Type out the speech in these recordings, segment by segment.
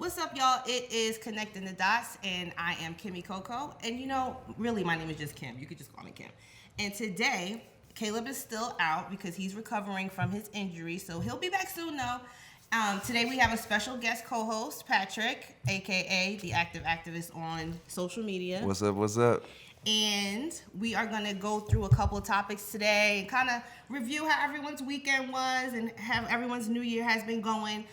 What's up, y'all? It is Connecting the Dots, and I am Kymmy Coco. And really, my name is just Kim. You could just call me Kim. And today, Caleb is still out because he's recovering from his injury, so he'll be back soon, though. Today, we have a special guest co-host, Patrick, a.k.a. the active activist on social media. What's up? What's up? And we are going to go through a couple of topics today and kind of review how everyone's weekend was and how everyone's new year has been going.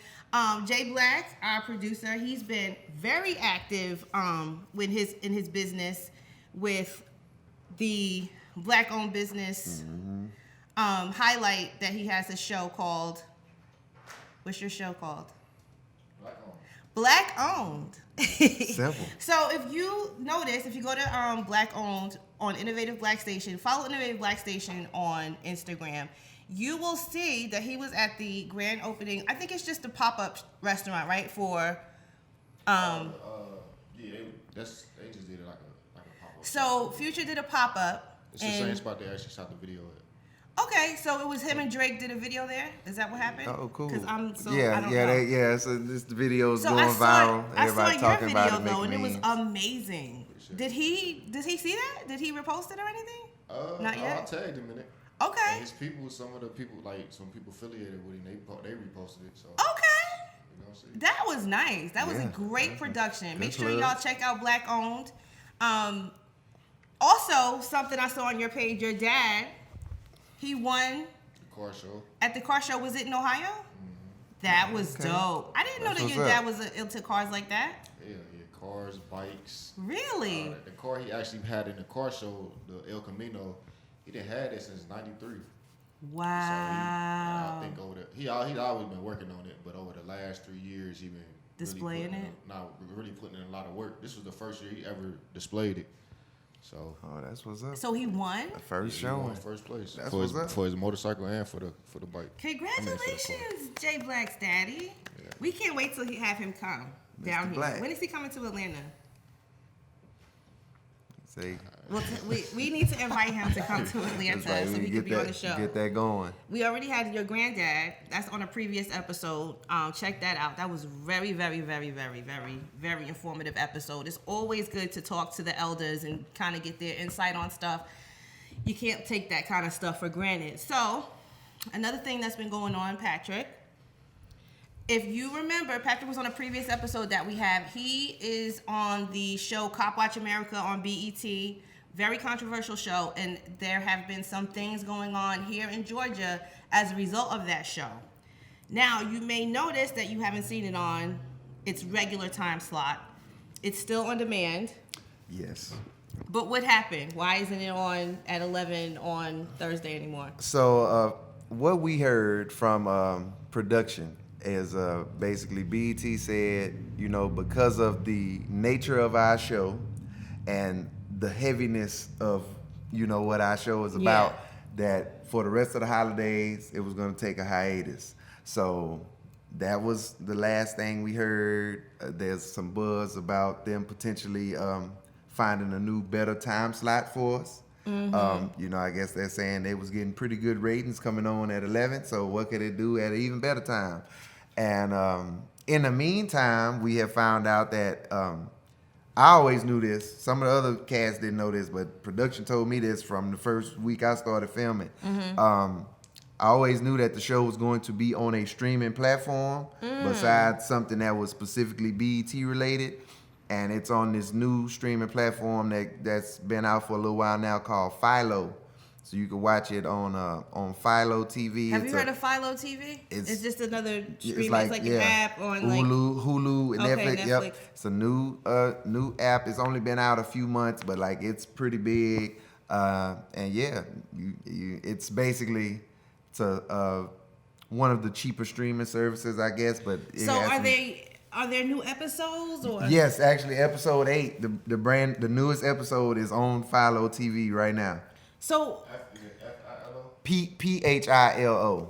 Jay Black, our producer, he's been very active in his business with the Black-owned business highlight that he has a show called. What's your show called? Black-owned. Simple. So if you notice, if you go to Black-owned on Innovative Black Station, follow Innovative Black Station on Instagram, you will see that he was at the grand opening. I think it's just a pop-up restaurant, right? For yeah, they just did it like a pop-up. So Future did a pop-up. It's the same spot they actually shot the video at. Okay, so it was him and Drake did a video there. Is that what happened? Oh, cool. Because I don't know. So this video's So going viral. I saw Everybody your talking video about it, though, and making it was memes. amazing. Did he see that? Did he repost it or anything? Not yet. I tagged him in it. Okay. And his people, some of the people, like some people affiliated with him, they reposted it. So. Okay. You know, so That was nice. That was a Yeah. great production. Make sure plug. y'all check out Black Owned. Also, something I saw on your page, your dad, he won the car show. at the car show. Was it in Ohio? That was Okay. dope. I didn't know That's that what's your up. dad was into cars like that. Yeah, cars, bikes. Really? The car he actually had in the car show, the El Camino, he didn't have that since '93. Wow. So I think over he's always been working on it, but over the last 3 years he been Displaying it? Really putting in a lot of work. This was the first year he ever displayed it. So Oh, that's what's up. So he won? The first he won show. first place That's for what's up. his motorcycle and for the bike. Congratulations, Jay Black's daddy. Yeah. We can't wait till he have him come down here. Black. When is he coming to Atlanta? Say, Well, we need to invite him to come to Atlanta that's right. so We he can get be on the that, show. get that going. We already had your granddad. That's on a previous episode. Check that out. That was very, very, very, very, very, very informative episode. It's always good to talk to the elders and kind of get their insight on stuff. You can't take that kind of stuff for granted. So, another thing that's been going on, Patrick. If you remember, Patrick was on a previous episode that we have. He is on the show Cop Watch America on BET. Very controversial show, and there have been some things going on here in Georgia as a result of that show. Now, you may notice that you haven't seen it on its regular time slot. It's still on demand. Yes. But what happened? Why isn't it on at 11 on Thursday anymore? So what we heard from production is basically BET said, because of the nature of our show and the heaviness of, what our show is about, that for the rest of the holidays, it was going to take a hiatus. So that was the last thing we heard. There's some buzz about them potentially finding a new, better time slot for us. I guess they're saying they was getting pretty good ratings coming on at 11, so what could it do at an even better time? And in the meantime, we have found out that I always knew this. Some of the other cats didn't know this, but production told me this from the first week I started filming. I always knew that the show was going to be on a streaming platform besides something that was specifically BET related. And it's on this new streaming platform that's been out for a little while now called Philo. So you can watch it on Philo TV. Have you heard of Philo TV? It's just another streaming, it's like an app on Hulu, and Okay, Netflix. Yep, it's a new app. It's only been out a few months, but it's pretty big. And yeah, it's basically one of the cheaper streaming services, I guess. But are there new episodes or? Yes, actually, episode 8, the newest episode is on Philo TV right now. So PHILO.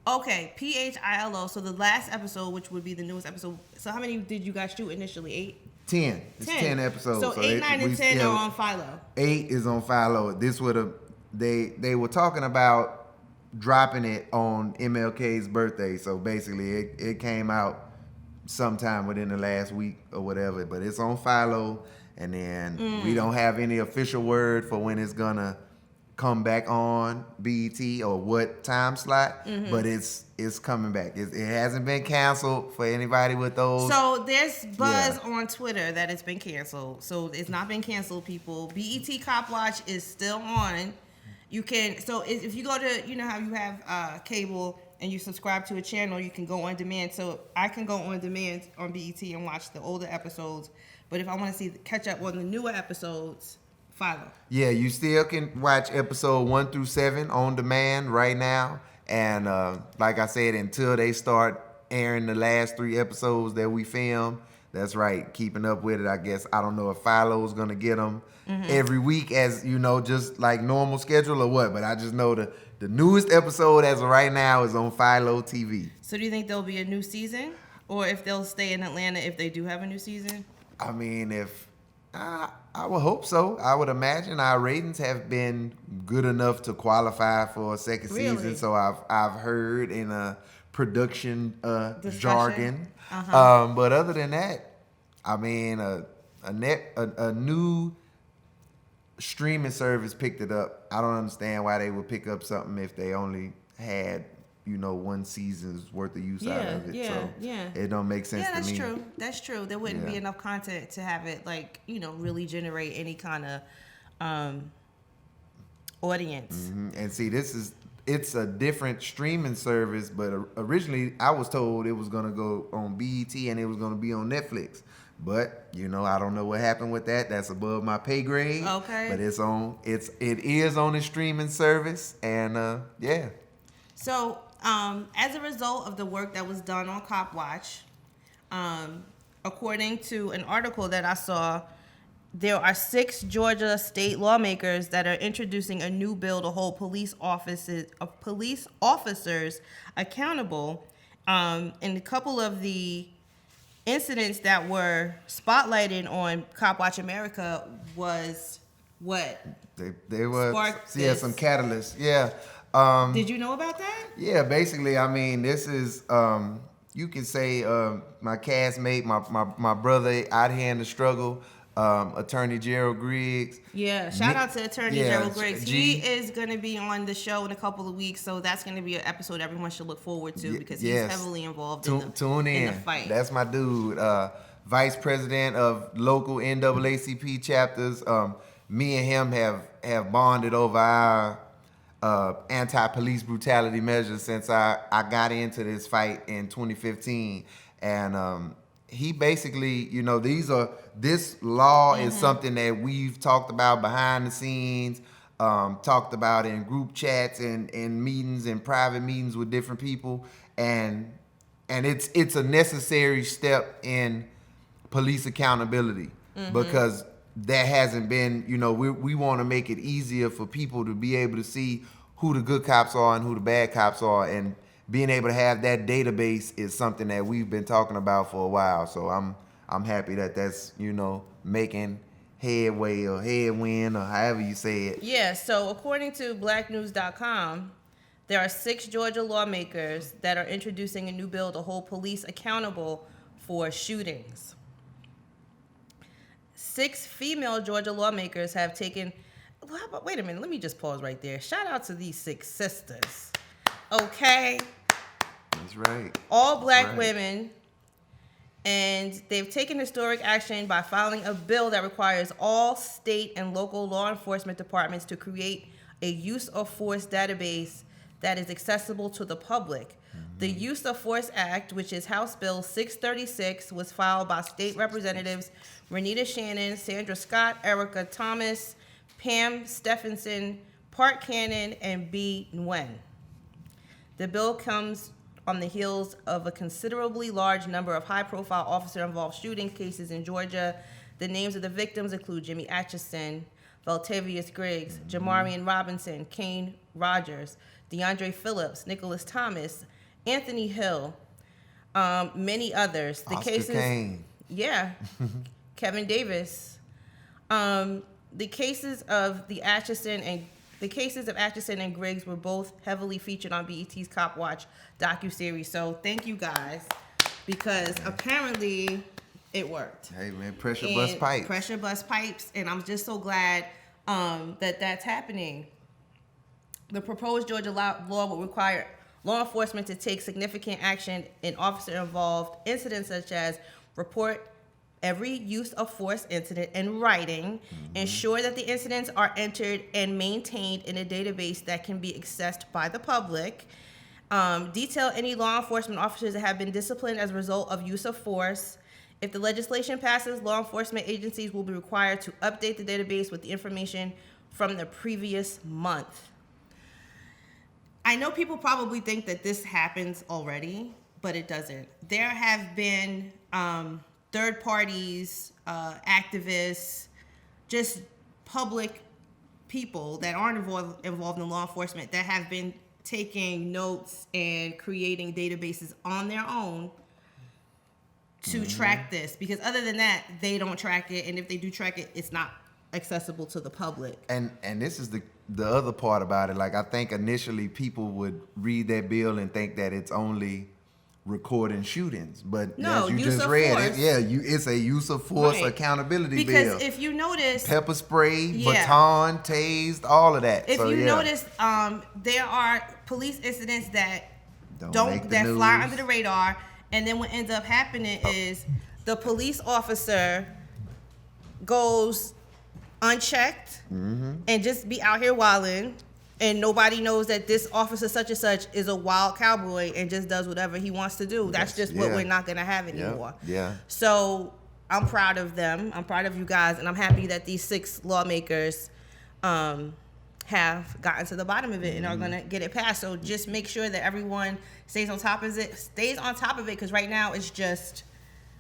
Okay, PHILO. So the last episode, which would be the newest episode. So how many did you guys shoot initially? 8? 10. It's 10 episodes. So 8, 9, and 10 are on Philo. 8 is on Philo. This would have they were talking about dropping it on MLK's birthday. So basically, it came out sometime within the last week or whatever. But it's on Philo, and then we don't have any official word for when it's gonna come back on BET or what time slot. But it's coming back. It hasn't been canceled for anybody with those. So there's buzz on Twitter that it's been canceled. So it's not been canceled, people. BET Cop Watch is still on. You can, so if you go to, you know how you have cable and you subscribe to a channel, you can go on demand. So I can go on demand on BET and watch the older episodes. But if I want to catch up on the newer episodes, Philo. Yeah, you still can watch episode 1 through 7 on demand right now. And like I said, until they start airing the last 3 episodes that we filmed, that's right, keeping up with it, I guess. I don't know if Philo's going to get them every week as, you know, just like normal schedule or what. But I just know the newest episode as of right now is on Philo TV. So do you think there'll be a new season? Or if they'll stay in Atlanta if they do have a new season? I mean, I would hope so. I would imagine our ratings have been good enough to qualify for a second season. So I've heard in a production jargon. But other than that, I mean, a new streaming service picked it up. I don't understand why they would pick up something if they only had, you know, 1 season's worth of use out of it. So it don't make sense to me. Yeah, that's true. That's true. There wouldn't be enough content to have it, like, you know, really generate any kind of audience. And see, it's a different streaming service, but originally I was told it was going to go on BET and it was going to be on Netflix. But, you know, I don't know what happened with that. That's above my pay grade. Okay. But it is on a streaming service, and yeah. So, as a result of the work that was done on Cop Watch, according to an article that I saw, there are 6 Georgia state lawmakers that are introducing a new bill to hold police officers accountable. And a couple of the incidents that were spotlighted on Cop Watch America was what? They were some catalysts. Yeah. Did you know about that? Yeah, basically, I mean, this is you can say my castmate, my brother out here in the struggle, Attorney Gerald Griggs. Yeah, shout out to Attorney Gerald Griggs. He is going to be on the show in a couple of weeks, so that's going to be an episode everyone should look forward to because he's heavily involved in the fight. That's my dude, Vice President of local NAACP chapters. Me and him have bonded over our anti-police brutality measures since I got into this fight in 2015, and he basically, you know, this law is something that we've talked about behind the scenes, talked about in group chats and meetings and private meetings with different people, and it's a necessary step in police accountability because that hasn't been, you know, we want to make it easier for people to be able to see who the good cops are and who the bad cops are, and being able to have that database is something that we've been talking about for a while. So I'm happy that that's, you know, making headway or headwind or however you say it. Yeah, so according to blacknews.com, there are 6 Georgia lawmakers that are introducing a new bill to hold police accountable for shootings. 6 female Georgia lawmakers have taken... Well, wait a minute, let me just pause right there. Shout out to these 6 sisters. Okay? That's right. All black women, and they've taken historic action by filing a bill that requires all state and local law enforcement departments to create a use of force database that is accessible to the public. The Use of Force Act, which is House Bill 636, was filed by state representatives Renita Shannon, Sandra Scott, Erica Thomas, Pam Stephenson, Park Cannon, and B. Nguyen. The bill comes on the heels of a considerably large number of high-profile officer-involved shooting cases in Georgia. The names of the victims include Jimmy Atchison, Veltavius Griggs, Jamarian Robinson, Kane Rogers, DeAndre Phillips, Nicholas Thomas, Anthony Hill, many others. The Oscar cases, Kane. Yeah, Kevin Davis. The cases of Atchison and Griggs were both heavily featured on BET's Cop Watch docuseries. So thank you guys because apparently it worked. Hey man, pressure bust pipes. Pressure bust pipes, and I'm just so glad that that's happening. The proposed Georgia law will require law enforcement to take significant action in officer-involved incidents, such as report every use of force incident in writing, ensure that the incidents are entered and maintained in a database that can be accessed by the public, detail any law enforcement officers that have been disciplined as a result of use of force. If the legislation passes, law enforcement agencies will be required to update the database with the information from the previous month. I know people probably think that this happens already, but it doesn't. There have been third parties, activists, just public people that aren't involved in law enforcement that have been taking notes and creating databases on their own to track this. Because other than that, they don't track it. And if they do track it, it's not accessible to the public. And this is the other part about it. Like, I think initially people would read that bill and think that it's only recording shootings, but no, as you use just of read force. it's a use of force accountability bill. Because if you notice, pepper spray, baton, tased, all of that. If you notice, there are police incidents that don't that news. fly under the radar, and then what ends up happening is the police officer goes unchecked and just be out here wilding, and nobody knows that this officer such and such is a wild cowboy and just does whatever he wants to do. That's just what we're not going to have anymore. Yeah. So I'm proud of them. I'm proud of you guys, and I'm happy that these 6 lawmakers have gotten to the bottom of it and are going to get it passed. So just make sure that everyone stays on top of it, because right now it's just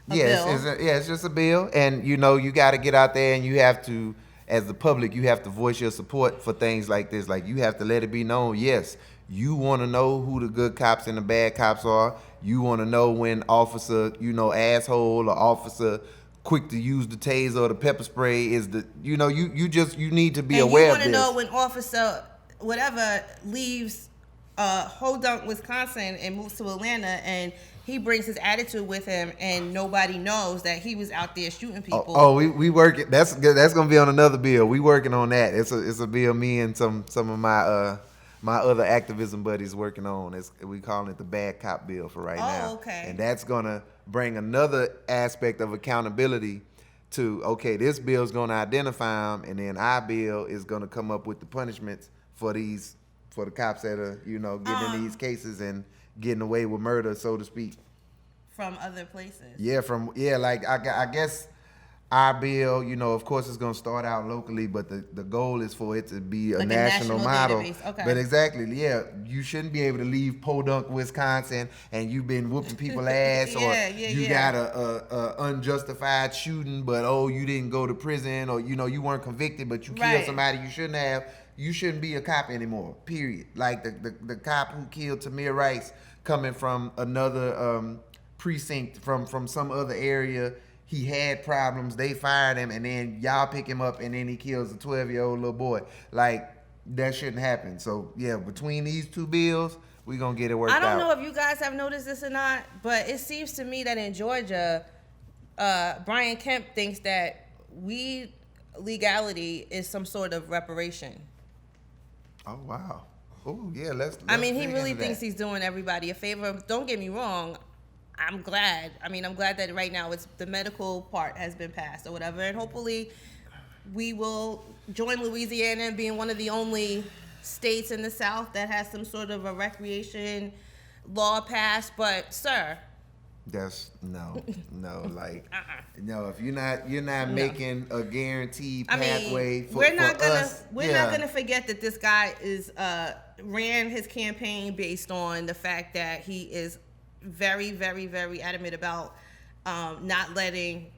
a bill. It's just a bill, and you got to get out there and you have to, as the public, you have to voice your support for things like this. Like, you have to let it be known, yes, you want to know who the good cops and the bad cops are. You want to know when officer, asshole, or officer quick to use the taser or the pepper spray is the, you need to be aware of this. You want to know when officer whatever leaves Hodunk, Wisconsin, and moves to Atlanta, and he brings his attitude with him, and nobody knows that he was out there shooting people. We working. That's gonna be on another bill. We working on that. It's a bill me and some of my my other activism buddies working on. We calling it the bad cop bill for right now. Oh, okay. And that's gonna bring another aspect of accountability to, okay, this bill's gonna identify them, and then our bill is gonna come up with the punishments for the cops that are getting in these cases and getting away with murder, so to speak. From other places. Like I guess our bill, of course it's gonna start out locally, but the goal is for it to be a national model. Okay. But exactly, you shouldn't be able to leave Podunk, Wisconsin, and you've been whooping people ass, or you got a unjustified shooting, but you didn't go to prison, or you weren't convicted, but you killed somebody you shouldn't have. You shouldn't be a cop anymore, period. Like the cop who killed Tamir Rice, coming from another precinct, from some other area, he had problems, they fired him, and then y'all pick him up, and then he kills a 12-year-old little boy. Like, that shouldn't happen. So, between these 2 bills, we're going to get it worked out. I don't know if you guys have noticed this or not, but it seems to me that in Georgia, Brian Kemp thinks that weed legality is some sort of reparation. Oh, wow. Oh, yeah, let's I mean, he dig really into thinks that. he's doing everybody a favor. Don't get me wrong. I'm glad. I'm glad that right now the medical part has been passed or whatever. And hopefully we will join Louisiana in being one of the only states in the South that has some sort of a recreation law passed. But, sir. That's no, like, no. If you're not making a guaranteed pathway for us, we're not gonna forget that this guy ran his campaign based on the fact that he is very, very, very adamant about not letting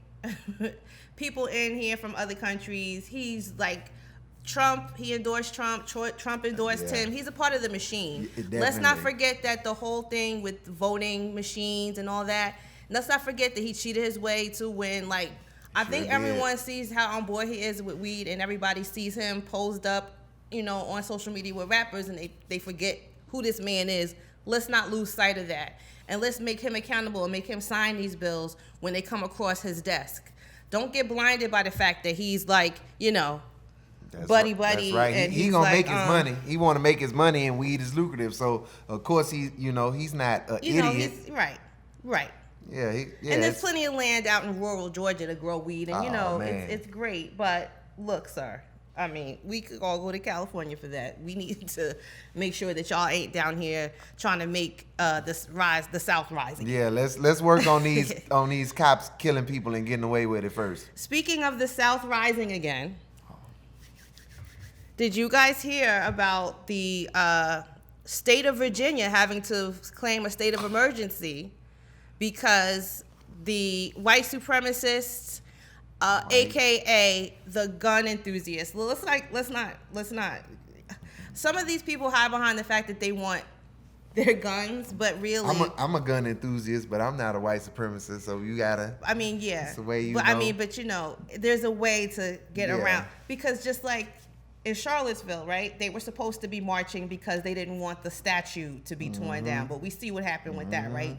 people in here from other countries. He's like Trump. He endorsed Trump. Trump endorsed him. He's a part of the machine. Let's not forget that the whole thing with voting machines and all that. Let's not forget that he cheated his way to win. Like, I think everyone sees how on board he is with weed, and everybody sees him posed up, on social media with rappers, and they forget who this man is. Let's not lose sight of that. and let's make him accountable and make him sign these bills when they come across his desk. Don't get blinded by the fact that he's like, buddy. That's right. And He he's gonna like, make his money. He want to make his money, and weed is lucrative. So of course he's not an idiot. He's right. Yeah, and there's plenty of land out in rural Georgia to grow weed, and it's great. But look, sir, I mean, we could all go to California for that. We need to make sure that y'all ain't down here trying to make the South rising. Yeah, let's work on these cops killing people and getting away with it first. Speaking of the South rising again, did you guys hear about the state of Virginia having to claim a state of emergency because the white supremacists, aka the gun enthusiasts? Well, let's not. Some of these people hide behind the fact that they want their guns, but really, I'm a gun enthusiast, but I'm not a white supremacist. So you gotta. I mean, yeah. It's the way there's a way to get around, because just like in Charlottesville, right? They were supposed to be marching because they didn't want the statue to be torn down, but we see what happened with that, right?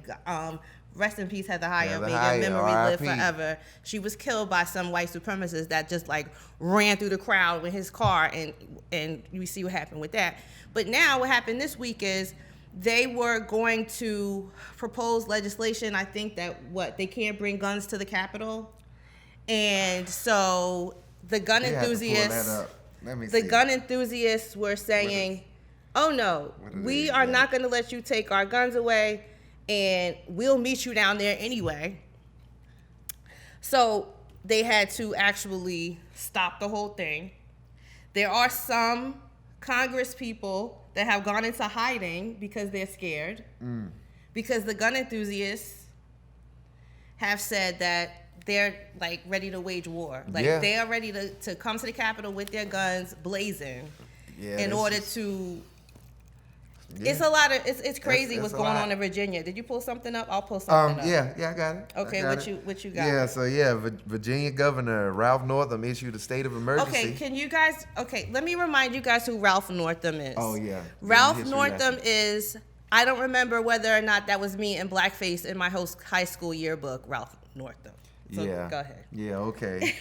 Rest in peace, Heather Heyer. May your memory live forever. She was killed by some white supremacists that just like ran through the crowd with his car, and we see what happened with that. But now what happened this week is they were going to propose legislation. I think that they can't bring guns to the Capitol, and so the gun enthusiasts. Gun enthusiasts were saying, "Oh no, we are not going to let you take our guns away, and we'll meet you down there anyway." So they had to actually stop the whole thing. There are some Congress people that have gone into hiding because they're scared, because the gun enthusiasts have said that they're like ready to wage war. They are ready to come to the Capitol with their guns blazing in order to. Yeah. It's a lot of it's crazy what's going on in Virginia. Did you pull something up? I'll pull something up. Yeah, I got it. Okay, what you got? Yeah, so Virginia Governor Ralph Northam issued a state of emergency. Okay, let me remind you guys who Ralph Northam is. Oh yeah. Ralph Northam is, I don't remember whether or not that was me in blackface in my high school yearbook, Ralph Northam. So go ahead. Yeah, okay.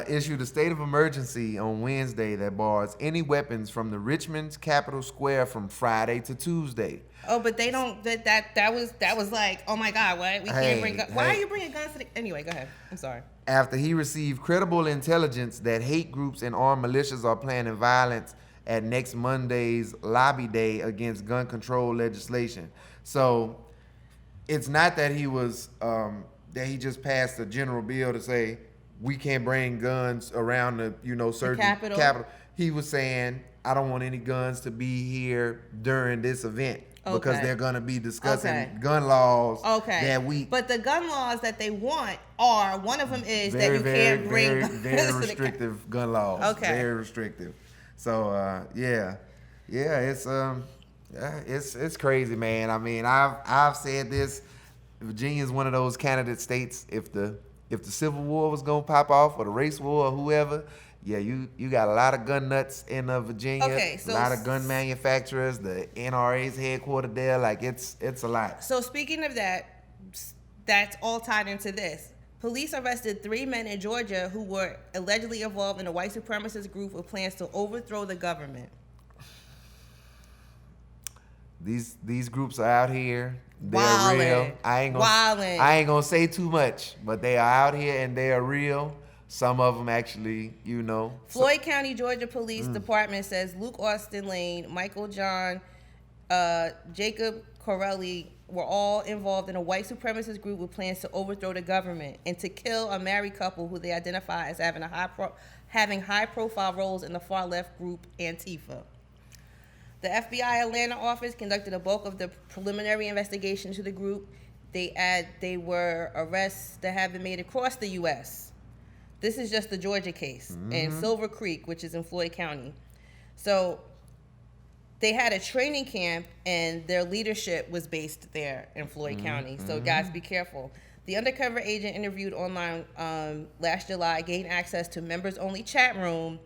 Issued a state of emergency on Wednesday that bars any weapons from the Richmond's Capitol Square from Friday to Tuesday. Oh, but they don't. That was like, oh my God, what? We can't bring guns. Why are you bringing guns to the? Anyway, go ahead. I'm sorry. After he received credible intelligence that hate groups and armed militias are planning violence at next Monday's lobby day against gun control legislation. So it's not that he was. That he just passed a general bill to say we can't bring guns around the certain Capitol. He was saying, I don't want any guns to be here during this event because they're going to be discussing gun laws that week. But the gun laws that they want are, one of them is that you can't bring guns very restrictive gun laws. Okay. Very restrictive. So it's crazy, man. I mean, I've said this. Virginia is one of those candidate states. If the Civil War was gonna pop off, or the race war, or whoever, you got a lot of gun nuts in Virginia. Okay, so a lot of gun manufacturers. The NRA's headquartered there. Like it's a lot. So speaking of that, that's all tied into this. Police arrested 3 men in Georgia who were allegedly involved in a white supremacist group with plans to overthrow the government. These groups are out here. They're real. I ain't gonna say too much, but they are out here and they are real. Some of them actually, Floyd County, Georgia Police Department says Luke Austin Lane, Michael John, Jacob Corelli were all involved in a white supremacist group with plans to overthrow the government and to kill a married couple who they identify as having high-profile roles in the far-left group Antifa. The FBI Atlanta office conducted a bulk of the preliminary investigation to the group. They were arrests that have been made across the U.S. This is just the Georgia case in Silver Creek, which is in Floyd County. So they had a training camp, and their leadership was based there in Floyd County. So guys, be careful. The undercover agent interviewed online last July gained access to members-only chat room,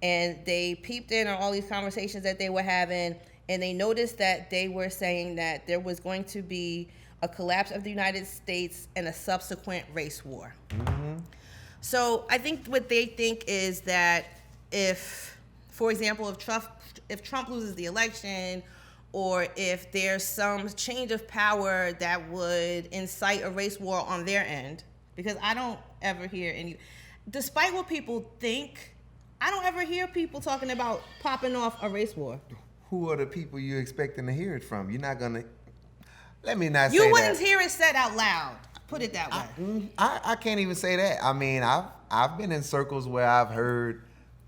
and they peeped in on all these conversations that they were having, and they noticed that they were saying that there was going to be a collapse of the United States and a subsequent race war. So I think what they think is that if, for example, if Trump loses the election, or if there's some change of power that would incite a race war on their end, because I don't ever hear any, despite what people think, I don't ever hear people talking about popping off a race war. Who are the people you're expecting to hear it from? You're not gonna. Let me not say You wouldn't that. hear it said out loud. Put it that way. I can't even say that. I mean, I've been in circles where I've heard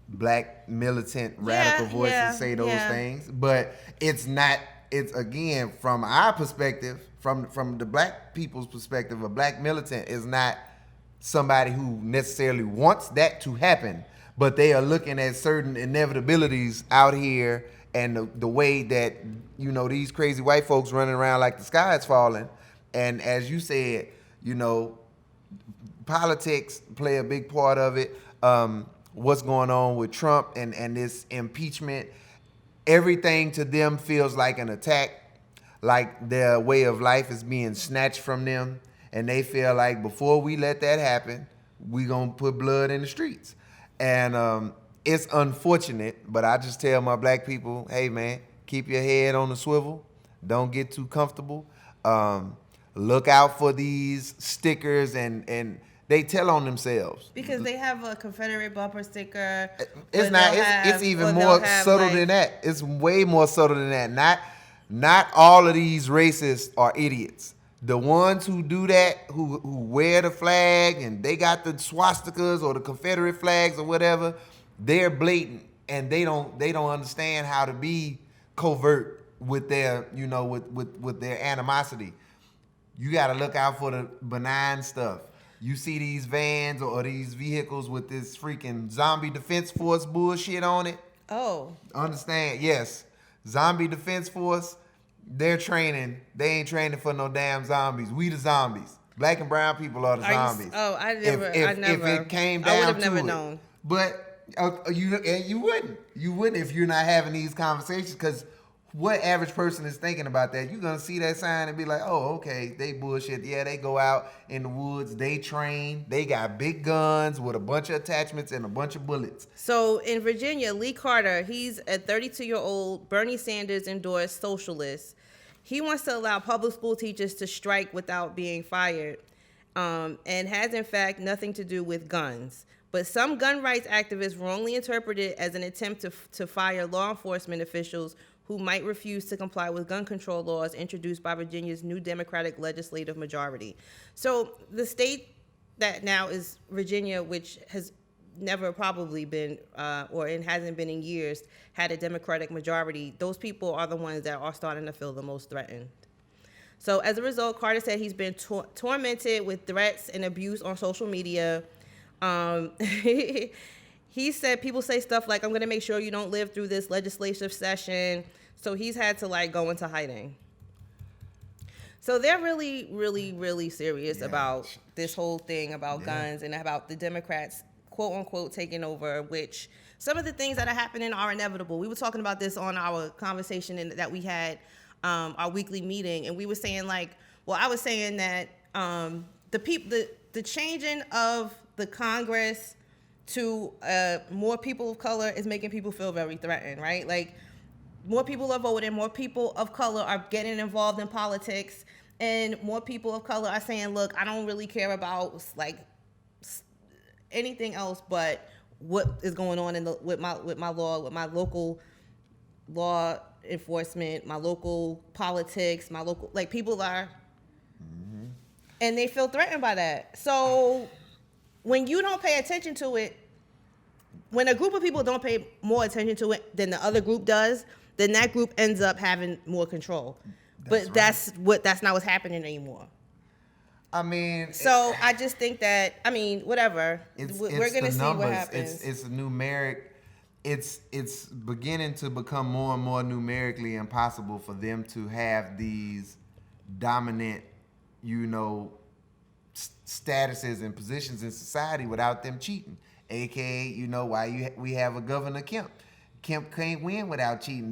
black militant radical voices say those things, but it's not. It's again from our perspective, from the black people's perspective. A black militant is not somebody who necessarily wants that to happen, but they are looking at certain inevitabilities out here and the way that, you know, these crazy white folks running around like the sky is falling. And as you said, you know, politics play a big part of it. What's going on with Trump and this impeachment, everything to them feels like an attack, like their way of life is being snatched from them. And they feel like before we let that happen, we gonna put blood in the streets. And it's unfortunate, but I just tell my black people, hey man, keep your head on the swivel. Don't get too comfortable. Look out for these stickers and they tell on themselves. Because they have a Confederate bumper sticker. It's even more subtle than that. It's way more subtle than that. Not all of these racists are idiots. The ones who do that, who wear the flag and they got the swastikas or the Confederate flags or whatever, they're blatant and they don't understand how to be covert with their, you know, with their animosity. You got to look out for the benign stuff. You see these vans or these vehicles with this freaking zombie defense force bullshit on it. Oh. Understand? Yes. Zombie defense force. They're training. They ain't training for no damn zombies. We the zombies. Black and brown people are the zombies. I never. If it came down I would have to never it. known. But you wouldn't if you're not having these conversations, because what average person is thinking about that? You're gonna see that sign and be like, oh, okay, they bullshit. Yeah, they go out in the woods, they train, they got big guns with a bunch of attachments and a bunch of bullets. So in Virginia, Lee Carter, he's a 32-year-old Bernie Sanders endorsed socialist. He wants to allow public school teachers to strike without being fired, and has in fact nothing to do with guns. But some gun rights activists wrongly interpret it as an attempt to fire law enforcement officials who might refuse to comply with gun control laws introduced by Virginia's new Democratic legislative majority. So the state that now is Virginia, which has never probably been, or it hasn't been in years, had a Democratic majority, those people are the ones that are starting to feel the most threatened. So as a result, Carter said he's been tormented with threats and abuse on social media. He said people say stuff like, I'm going to make sure you don't live through this legislative session. So he's had to like go into hiding. So they're really, really, really serious about this whole thing about guns and about the Democrats, quote unquote, taking over, which some of the things that are happening are inevitable. We were talking about this on our conversation that we had, our weekly meeting. And we were saying like, well, I was saying that the changing of the Congress to more people of color is making people feel very threatened, right? Like more people are voting, more people of color are getting involved in politics, and more people of color are saying, look, I don't really care about like anything else but what is going on with my local law enforcement, my local politics, my local, like people are, and they feel threatened by that. So when you don't pay attention to it, when a group of people don't pay more attention to it than the other group does, then that group ends up having more control. That's not what's happening anymore. I mean, so I just think that, I mean, whatever. We're gonna see what happens. It's a numeric. It's beginning to become more and more numerically impossible for them to have these dominant, you know, statuses and positions in society without them cheating. AKA, you know, why we have a Governor Kemp. Kemp can't win without cheating.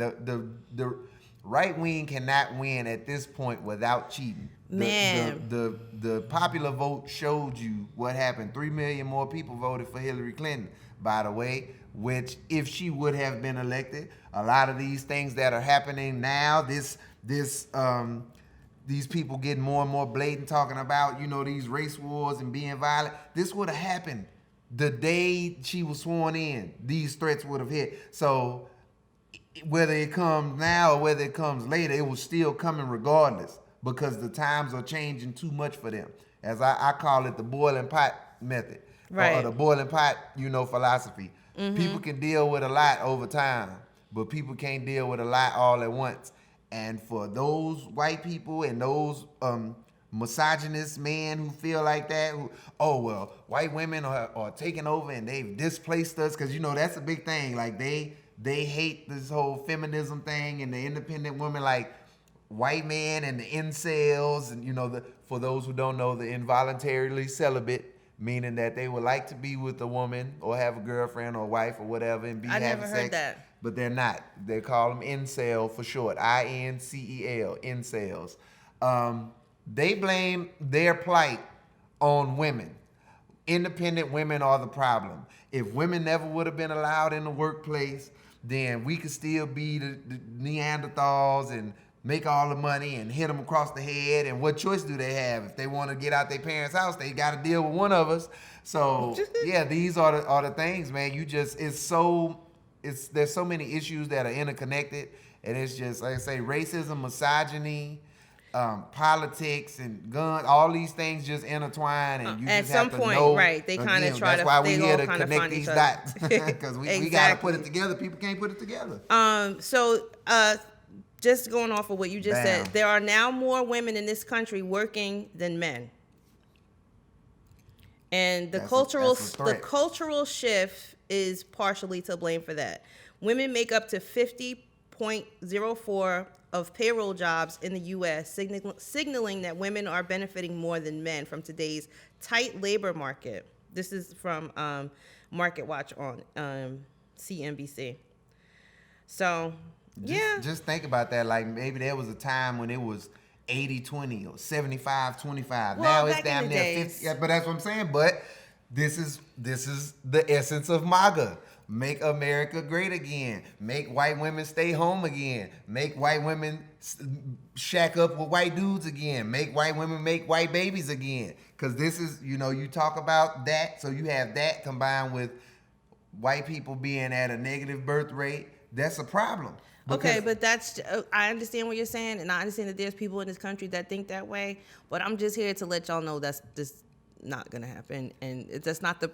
right wing cannot win at this point without cheating. Man. The popular vote showed you what happened. 3 million more people voted for Hillary Clinton, by the way, which if she would have been elected, a lot of these things that are happening now, these people getting more and more blatant, talking about, these race wars and being violent. This would have happened the day she was sworn in. These threats would have hit. So whether it comes now or whether it comes later, it was still coming regardless, because the times are changing too much for them. As I call it, the boiling pot method. Right. Or the boiling pot, philosophy. Mm-hmm. People can deal with a lot over time, but people can't deal with a lot all at once. And for those white people and those misogynist men who feel like that, white women are taking over and they've displaced us, because that's a big thing. Like they hate this whole feminism thing and the independent woman, like white men and the incels, and for those who don't know, the involuntarily celibate, meaning that they would like to be with a woman or have a girlfriend or wife or whatever and be having sex. I never heard that. But they're not. They call them incel for short. INCEL, incels. They blame their plight on women. Independent women are the problem. If women never would have been allowed in the workplace, then we could still be the Neanderthals and make all the money and hit them across the head. And what choice do they have? If they want to get out their parents' house, they got to deal with one of us. So yeah, these are the things, man. There's so many issues that are interconnected, and it's just, like I say, racism, misogyny, politics, and guns. All these things just intertwine, and you at just some have to point, know. right? They kind of try to. That's why we're here to kind of connect these dots, because we Exactly. got to put it together. People can't put it together. Just going off of what you just said, there are now more women in this country working than men. And the cultural shift is partially to blame for that. Women make up to 50.04 of payroll jobs in the U.S., signaling that women are benefiting more than men from today's tight labor market. This is from Market Watch on CNBC. So, Just think about that. Like, maybe there was a time when it was 80-20 or 75-25. Well, now it's damn near 50. Yeah, but that's what I'm saying. But this is the essence of MAGA. Make America great again. Make white women stay home again. Make white women shack up with white dudes again. Make white women make white babies again. Because this is, you talk about that. So you have that combined with white people being at a negative birth rate. That's a problem. Okay, but I understand what you're saying, and I understand that there's people in this country that think that way, but I'm just here to let y'all know that's just not gonna happen, and that's not the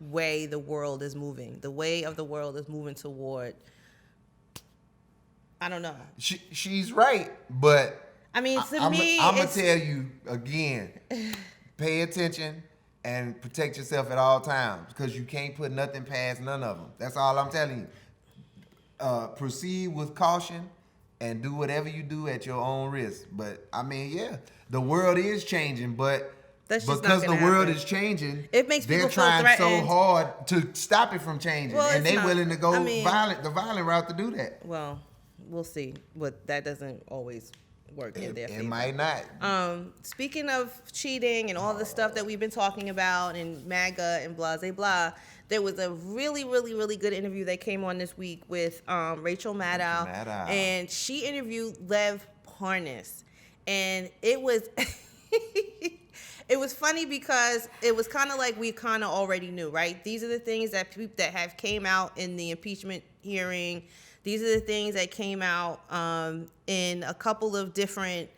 way the world is moving. The way of the world is moving toward, I don't know. She's right, but I mean, I'm gonna tell you again, pay attention and protect yourself at all times, because you can't put nothing past none of them. That's all I'm telling you. Proceed with caution and do whatever you do at your own risk. But I mean, the world is changing, but because the world is changing, it makes people they're trying threatened. so hard to stop it from changing, and they're willing to go the violent route to do that. Well, we'll see, but that doesn't always work in their favor. It might not. Speaking of cheating and all the stuff that we've been talking about and MAGA and blah, blah, blah, there was a really, really, really good interview that came on this week with Rachel Maddow, and she interviewed Lev Parnas, and it was it was funny because it was kind of like we kind of already knew, right? These are the things that have came out in the impeachment hearing. These are the things that came out in a couple of different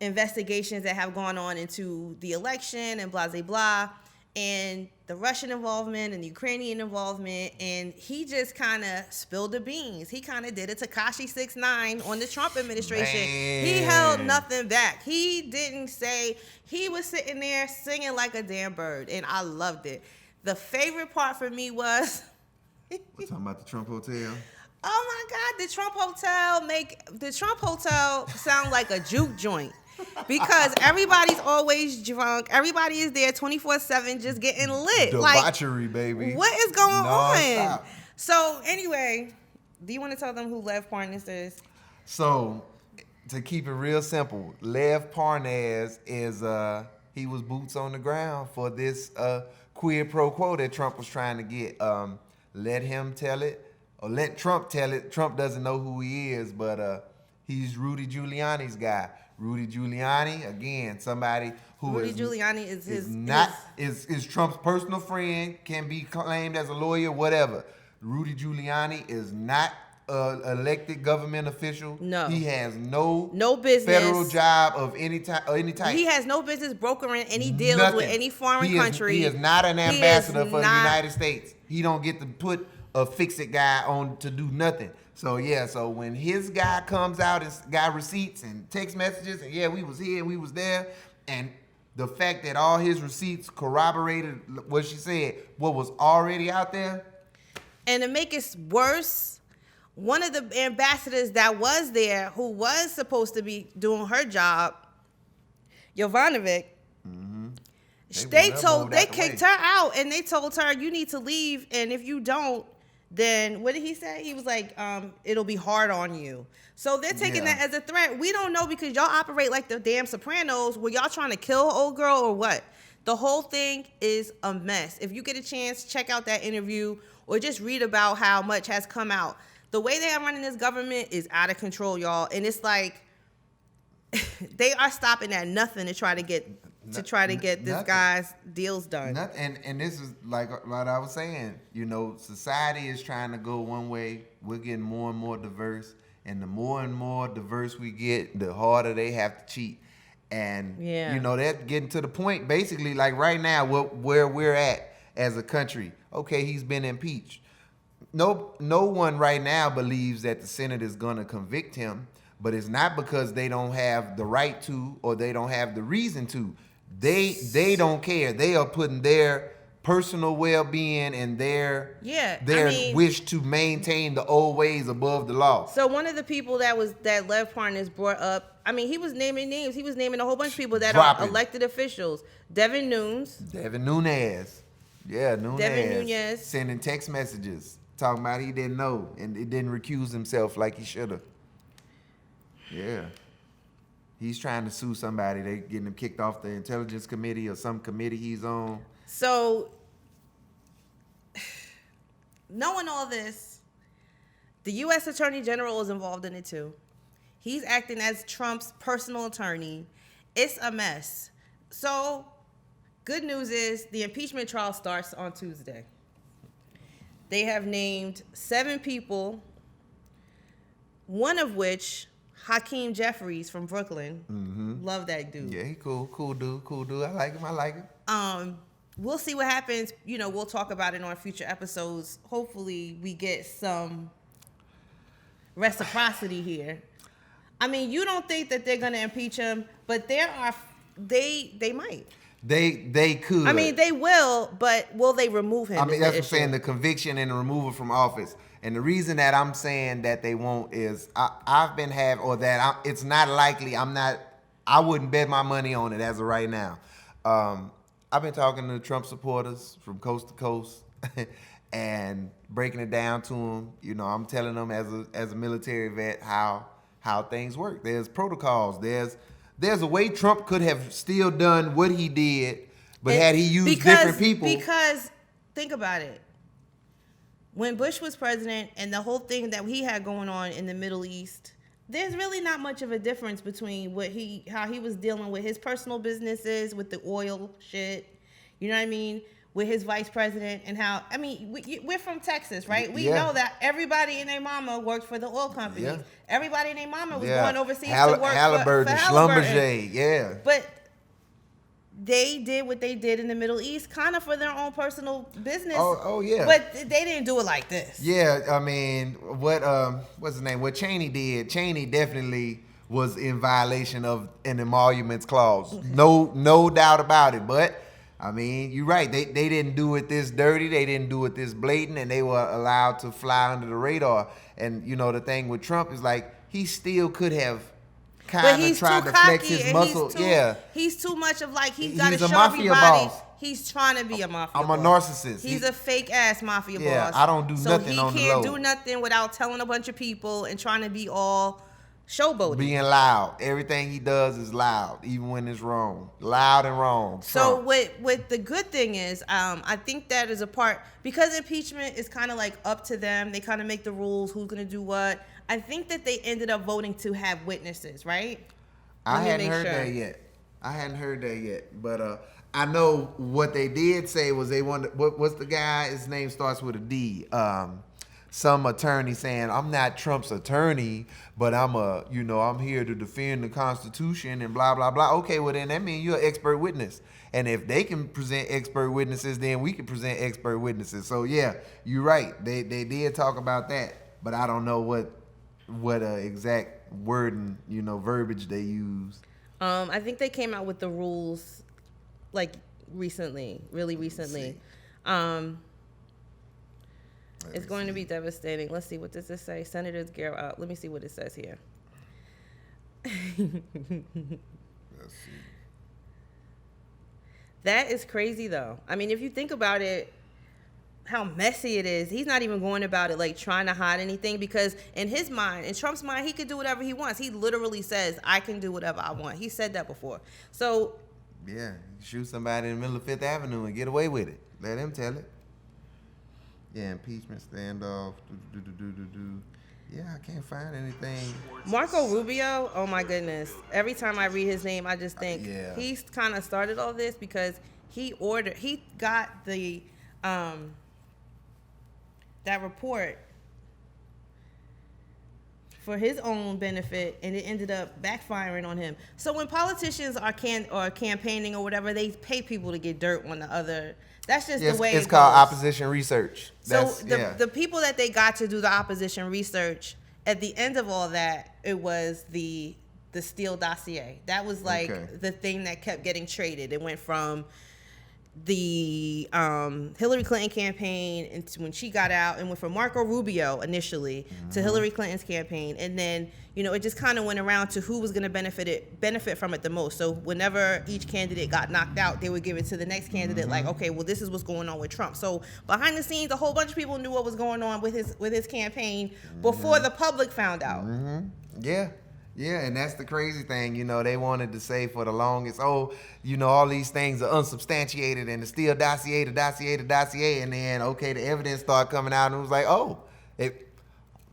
investigations that have gone on into the election and blah, blah, blah, and the Russian involvement and the Ukrainian involvement. And he just kind of spilled the beans. He kind of did a Tekashi 6ix9ine on the Trump administration. Man. He held nothing back. He didn't say, he was sitting there singing like a damn bird, and I loved it. The favorite part for me was... We're talking about the Trump Hotel. Oh my God, the Trump Hotel sound like a juke joint, because everybody's always drunk. Everybody is there 24/7 just getting lit. Debauchery, baby. What is going on? Stop. So anyway, do you want to tell them who Lev Parnas is? So, to keep it real simple, Lev Parnas is he was boots on the ground for this quid pro quo that Trump was trying to get. Let him tell it, or let Trump tell it. Trump doesn't know who he is, but he's Rudy Giuliani's guy. Rudy Giuliani, again, somebody who Rudy Giuliani is Trump's personal friend, can be claimed as a lawyer, whatever. Rudy Giuliani is not elected government official. No. He has no business federal job of any type. He has no business brokering any deals with any foreign country. He is not an ambassador for the United States. He don't get to put a fix-it guy on to do nothing. So yeah, so when his guy comes out and got receipts and text messages, and yeah, we was here, we was there, and the fact that all his receipts corroborated what she said, what was already out there. And to make it worse, one of the ambassadors that was there, who was supposed to be doing her job, Jovanovic, they kicked her out, and they told her, you need to leave, and if you don't, then what did he say? He was like, it'll be hard on you. So they're taking that as a threat. We don't know, because y'all operate like the damn Sopranos. Were y'all trying to kill old girl or what? The whole thing is a mess. If you get a chance, check out that interview or just read about how much has come out. The way they are running this government is out of control, y'all. And it's like they are stopping at nothing to try to get this guy's deals done. And this is like what I was saying. You know, society is trying to go one way. We're getting more and more diverse, and the more and more diverse we get, the harder they have to cheat. And you know, that's getting to the point. Basically, like right now, where we're at as a country. Okay, he's been impeached. No one right now believes that the Senate is going to convict him, but it's not because they don't have the right to or they don't have the reason to. They don't care. They are putting their personal well-being and their wish to maintain the old ways above the law. So one of the people that Lev Parnas brought up, I mean, he was naming names. He was naming a whole bunch of people that are elected officials. Devin Nunes. Yeah, Nunes. Devin Nunes. Sending text messages talking about he didn't know and he didn't recuse himself like he should have. Yeah. He's trying to sue somebody. They getting him kicked off the intelligence committee or some committee he's on. So, knowing all this, the U.S. Attorney General is involved in it too. He's acting as Trump's personal attorney. It's a mess. So, good news is the impeachment trial starts on Tuesday. They have named 7 people, one of which, Hakeem Jeffries from Brooklyn. Mm-hmm. Love that dude. Yeah, he cool dude. I like him. We'll see what happens. You know, we'll talk about it on future episodes. Hopefully, we get some reciprocity here. I mean, you don't think that they're going to impeach him, but they might. They could. I mean, they will, but will they remove him? I mean, that's what I'm saying, the conviction and the removal from office. And the reason that I'm saying that they won't is it's not likely. I wouldn't bet my money on it as of right now. I've been talking to Trump supporters from coast to coast and breaking it down to them. You know, I'm telling them as a military vet how things work. There's protocols. There's a way Trump could have still done what he did, but had he used different people. Because think about it. When Bush was president and the whole thing that he had going on in the Middle East, there's really not much of a difference between how he was dealing with his personal businesses, with the oil shit, you know what I mean, with his vice president, and how, I mean, we're from Texas, right? We know that everybody and their mama worked for the oil companies. Yeah. Everybody and their mama was going overseas to work for Schlumberger, But they did what they did in the Middle East, kind of for their own personal business. Oh yeah. But they didn't do it like this. Yeah, I mean, what's his name? What Cheney did? Cheney definitely was in violation of an emoluments clause. No doubt about it. But I mean, you're right. They didn't do it this dirty. They didn't do it this blatant, and they were allowed to fly under the radar. And you know, the thing with Trump is like he still could have kind of tried to flex his muscle. He's too much of like he's got to show mafia everybody. Boss. He's trying to be a mafia I'm boss. a narcissist. He's a fake ass mafia boss. I don't do nothing on the low. So he can't do nothing without telling a bunch of people and trying to be all Showboating. Being loud. Everything he does is loud, even when it's wrong. Loud and wrong. So Trump. what the good thing is, I think that is a part, because impeachment is kind of like up to them. They kind of make the rules, who's going to do what. I think that they ended up voting to have witnesses, right? I hadn't heard that yet. But I know what they did say was they wanted, what's the guy, his name starts with a D. Some attorney saying, I'm not Trump's attorney, but I'm here to defend the Constitution and blah, blah, blah. Okay, well then that means you're an expert witness. And if they can present expert witnesses, then we can present expert witnesses. So yeah, you're right. They did talk about that, but I don't know what exact wording, verbiage they use. I think they came out with the rules like really recently. It's going to be devastating. Let's see, what does this say? Senators gear up. Let me see what it says here. Let's see. That is crazy, though. I mean, if you think about it, how messy it is. He's not even going about it like trying to hide anything, because in his mind, in Trump's mind, he could do whatever he wants. He literally says, I can do whatever I want. He said that before. So yeah, shoot somebody in the middle of Fifth Avenue and get away with it. Let him tell it. Yeah, impeachment standoff. Yeah, I can't find anything. Marco Rubio, oh my goodness. Every time I read his name, I just think he's kind of started all this because he got the that report for his own benefit, and it ended up backfiring on him. So when politicians are campaigning or whatever, they pay people to get dirt on the other. That's just the way it's called opposition research. So the people that they got to do the opposition research, at the end of all that, it was the Steele dossier. That was like the thing that kept getting traded. It went from the Hillary Clinton campaign, and when she got out, and went from Marco Rubio initially to Hillary Clinton's campaign, and then it just kind of went around to who was going to benefit from it the most. So whenever each candidate got knocked out, they would give it to the next candidate. Like, okay, well, this is what's going on with Trump. So behind the scenes, a whole bunch of people knew what was going on with his campaign before the public found out. Yeah, and that's the crazy thing. They wanted to say for the longest, all these things are unsubstantiated, and the Steele dossier, and then, the evidence started coming out, and it was like,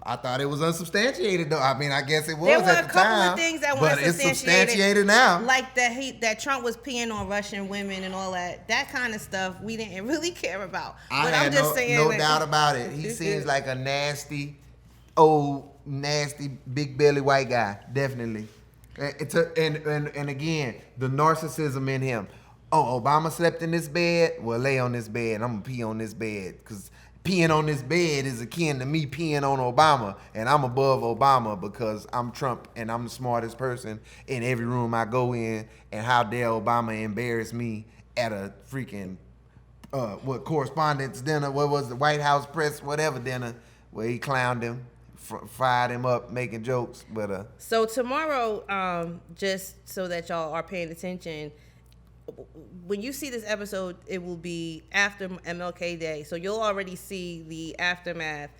I thought it was unsubstantiated, though. I mean, I guess it was at the time. There were a couple of things that weren't substantiated. But it's substantiated now. Like that Trump was peeing on Russian women and all that. That kind of stuff we didn't really care about. But I'm just saying, no doubt about it. He seems like a nasty, big belly white guy, definitely. And again, the narcissism in him. Oh, Obama slept in this bed? Well, lay on this bed. I'm gonna pee on this bed, because peeing on this bed is akin to me peeing on Obama, and I'm above Obama because I'm Trump and I'm the smartest person in every room I go in. And how dare Obama embarrass me at a freaking correspondence dinner? What was the White House press whatever dinner where he clowned him? Fired him up making jokes. But so tomorrow, just so that y'all are paying attention, when you see this episode, it will be after MLK Day, so you'll already see the aftermath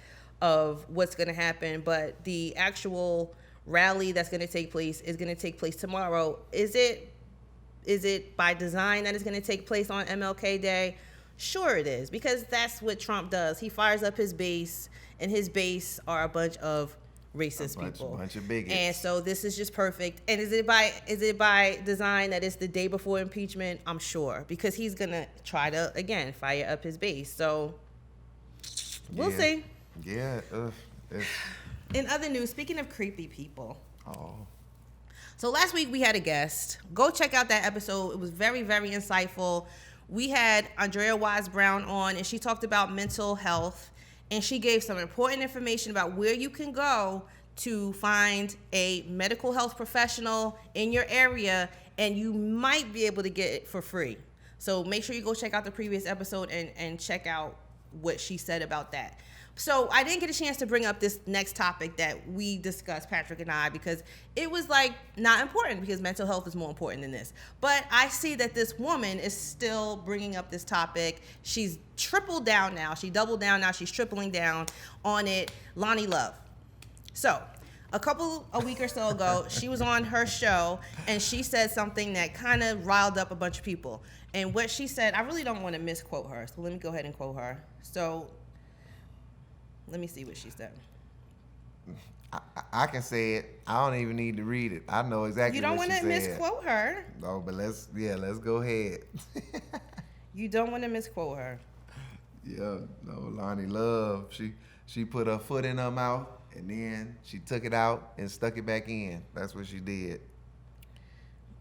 of what's going to happen. But the actual rally that's going to take place is going to take place tomorrow. Is it by design that it's going to take place on MLK Day? Sure it is, because that's what Trump does. He fires up his base, and his base are a bunch of racist people. A bunch of bigots. And so this is just perfect. And is it by design that it's the day before impeachment? I'm sure, because he's gonna try to again fire up his base. So we'll see. Yeah. In other news, speaking of creepy people. Oh. So last week we had a guest. Go check out that episode. It was very, very insightful. We had Andrea Wise Brown on, and she talked about mental health. And she gave some important information about where you can go to find a medical health professional in your area, and you might be able to get it for free. So make sure you go check out the previous episode and check out what she said about that. So I didn't get a chance to bring up this next topic that we discussed, Patrick and I, because it was like not important, because mental health is more important than this. But I see that this woman is still bringing up this topic. She's tripled down now. She doubled down now. She's tripling down on it. Lonnie Love. So a week or so ago, she was on her show and she said something that kind of riled up a bunch of people. And what she said, I really don't want to misquote her, so let me go ahead and quote her. So let me see what she said. I can say it. I don't even need to read it. I know exactly You don't what want she to said. misquote her. No, but let's go ahead. You don't want to misquote her. Yeah, no, Lonnie Love. She put her foot in her mouth and then she took it out and stuck it back in. That's what she did.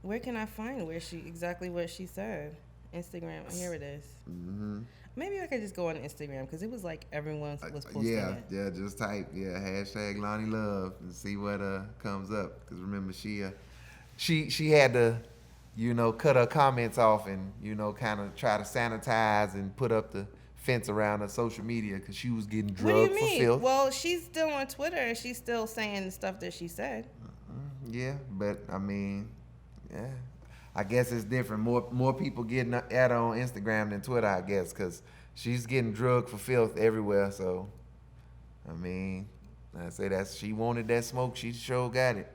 Where can I find exactly what she said? Instagram. Here it is. Mm-hmm. Maybe I could just go on Instagram because it was like everyone was posting it. Yeah, just type hashtag Lonnie Love and see what comes up. Because remember she had to, cut her comments off and kind of try to sanitize and put up the fence around her social media because she was getting drugged What do you for mean? filth. Well, she's still on Twitter and she's still saying the stuff that she said. Yeah, but I mean, yeah. I guess it's different. More people getting at her on Instagram than Twitter, I guess, because she's getting drugged for filth everywhere. So, I mean, I say she wanted that smoke. She sure got it.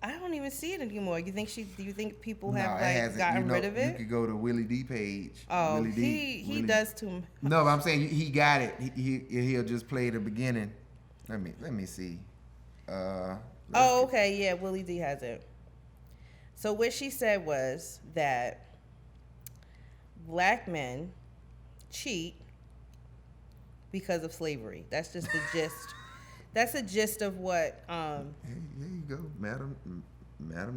I don't even see it anymore. Do you think people No, have it hasn't. gotten rid of it? You could go to Willie D page. Oh, Willie he does too. No, but I'm saying he got it. He'll just play the beginning. Let me see. Okay, yeah, Willie D has it. So what she said was that black men cheat because of slavery. That's just the gist. That's the gist of what. Hey, there you go, Madam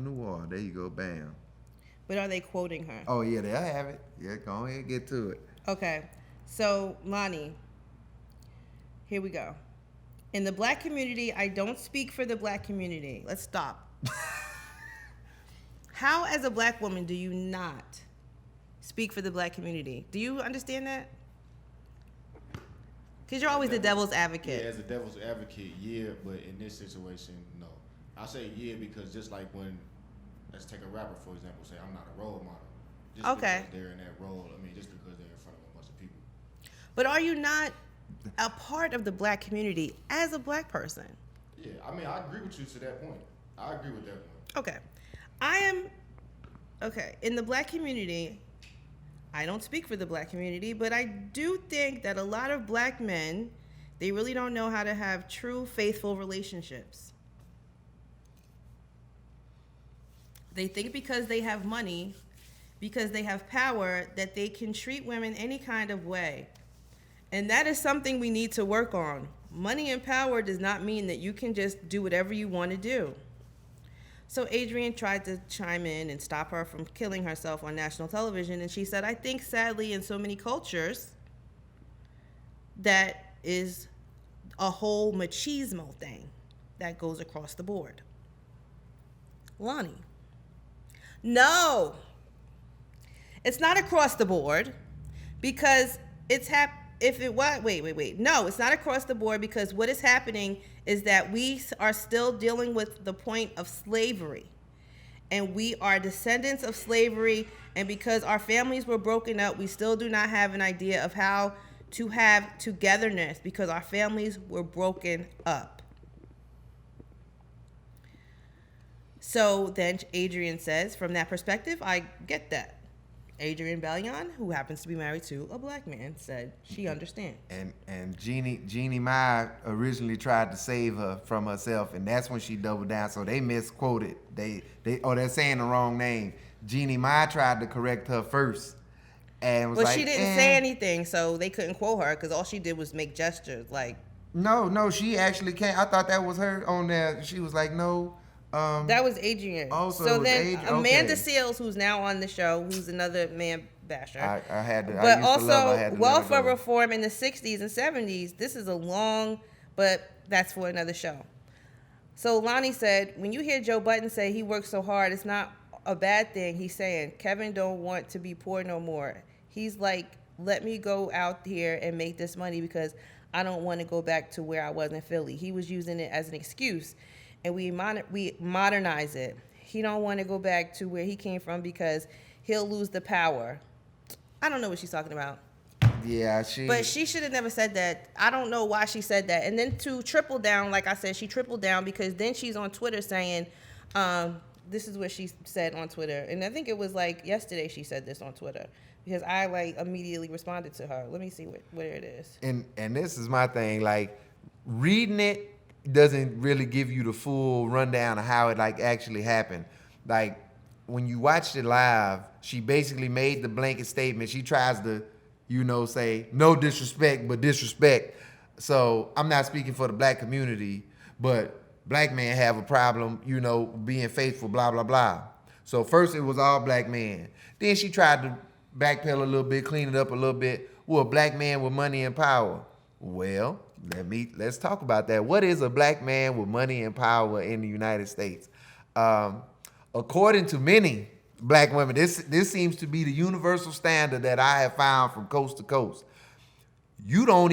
Noir. There you go, bam. But are they quoting her? Oh yeah, they'll have it. Yeah, go ahead, get to it. Okay, so Lonnie, here we go. In the black community, I don't speak for the black community. Let's stop. How, as a black woman, do you not speak for the black community? Do you understand that? Because you're always the devil's advocate. Yeah, as a devil's advocate, yeah, but in this situation, no. I say yeah because just like when, let's take a rapper, for example, say I'm not a role model. Just Okay. because they're in that role, just because they're in front of a bunch of people. But are you not a part of the black community as a black person? Yeah, I agree with you to that point. I agree with that point. Okay. In the black community, I don't speak for the black community, but I do think that a lot of black men, they really don't know how to have true, faithful relationships. They think because they have money, because they have power, that they can treat women any kind of way. And that is something we need to work on. Money and power does not mean that you can just do whatever you want to do. So Adrienne tried to chime in and stop her from killing herself on national television. And she said, I think sadly in so many cultures, that is a whole machismo thing that goes across the board. Lonnie. No, it's not across the board because it's No, it's not across the board because what is happening is that we are still dealing with the point of slavery. And we are descendants of slavery. And because our families were broken up, we still do not have an idea of how to have togetherness because our families were broken up. So then Adrienne says, from that perspective, I get that. Adrienne Bellion, who happens to be married to a black man, said she understands. And Jeannie Mai originally tried to save her from herself, and that's when she doubled down. So they misquoted. They're saying the wrong name. Jeannie Mai tried to correct her first, and was well, like, she didn't say anything, so they couldn't quote her because all she did was make gestures. Like, no, she actually can't. I thought that was her on there. She was like, no. That was Adrienne. So then Amanda Seales, who's now on the show, who's another man basher. I had to. But I used to love her. I had also to welfare reform in the 60s and 70s. This is but that's for another show. So Lonnie said, when you hear Joe Budden say he works so hard, it's not a bad thing. He's saying, Kevin don't want to be poor no more. He's like, let me go out here and make this money because I don't want to go back to where I was in Philly. He was using it as an excuse. And we modernize it. He don't want to go back to where he came from because he'll lose the power. I don't know what she's talking about. Yeah, But she should have never said that. I don't know why she said that. And then to triple down, like I said, she tripled down because then she's on Twitter saying, this is what she said on Twitter. And I think it was like yesterday she said this on Twitter because I like immediately responded to her. Let me see where it is. And this is my thing. Like, reading it doesn't really give you the full rundown of how it like actually happened. Like, when you watched it live, she basically made the blanket statement. She tries to, say no disrespect, but disrespect. So I'm not speaking for the black community, but black men have a problem, being faithful, blah, blah, blah. So first it was all black men. Then she tried to backpedal a little bit, clean it up a little bit. Well, a black man with money and power. Well, let's talk about that. What is a black man with money and power in the United States? According to many black women, this seems to be the universal standard that I have found from coast to coast. You're not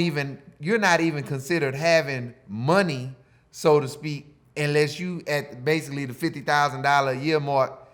even considered having money, so to speak, unless you at basically the $50,000 a year mark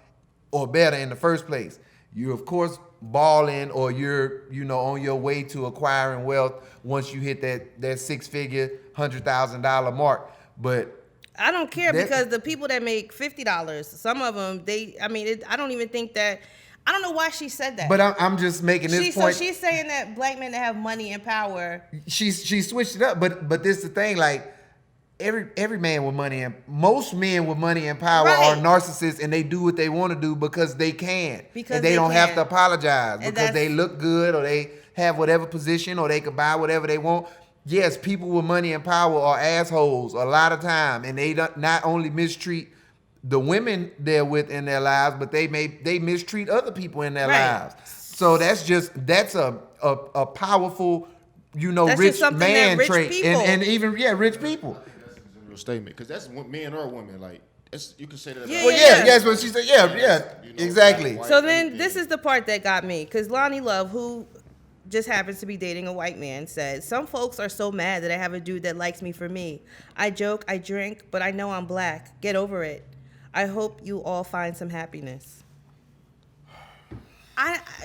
or better in the first place. You of course balling, or you're on your way to acquiring wealth once you hit that six-figure $100,000 mark. But I don't care because the people that make $50, some of them, I don't even think that. I don't know why she said that. But I'm just making this point. So she's saying that black men that have money and power. She switched it up, but this is the thing. Like, every man with money and most men with money and power are narcissists, and they do what they want to do because they can. Because they don't have to apologize because they look good, or they have whatever position, or they can buy whatever they want. Yes, people with money and power are assholes a lot of time, and they not only mistreat the women they're with in their lives, but they mistreat other people in their lives. So that's a powerful, that's rich man rich trait, people. and even rich people. I think that's a general statement because that's men or women. Like, you can say that. Yes, what she said. Yeah, exactly. White, So then this is the part that got me, because Lonnie Love, who just happens to be dating a white man, said, some folks are so mad that I have a dude that likes me for me. I joke, I drink, but I know I'm black. Get over it. I hope you all find some happiness.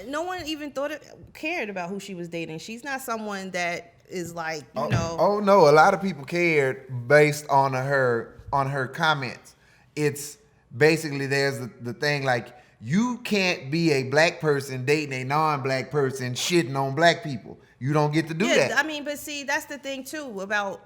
No one even cared about who she was dating. She's not someone that is like, Oh no, a lot of people cared based on her comments. It's basically, there's the thing, like, you can't be a black person dating a non-black person shitting on black people. You don't get to do that. But see, that's the thing too about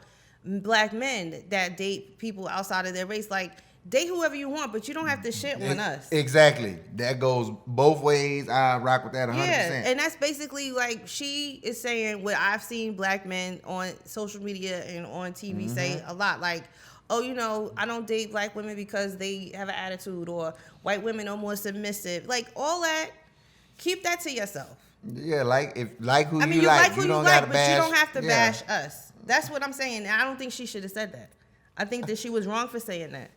black men that date people outside of their race. Like, date whoever you want, but you don't have to shit on us. Exactly. That goes both ways. I rock with that 100%. Yeah, and that's basically like she is saying what I've seen black men on social media and on TV say a lot. Like, I don't date black women because they have an attitude, or white women are more submissive. Like, all that, keep that to yourself. Yeah, like who you like. You like who you like, but you don't have to bash us. That's what I'm saying. I don't think she should have said that. I think that she was wrong for saying that.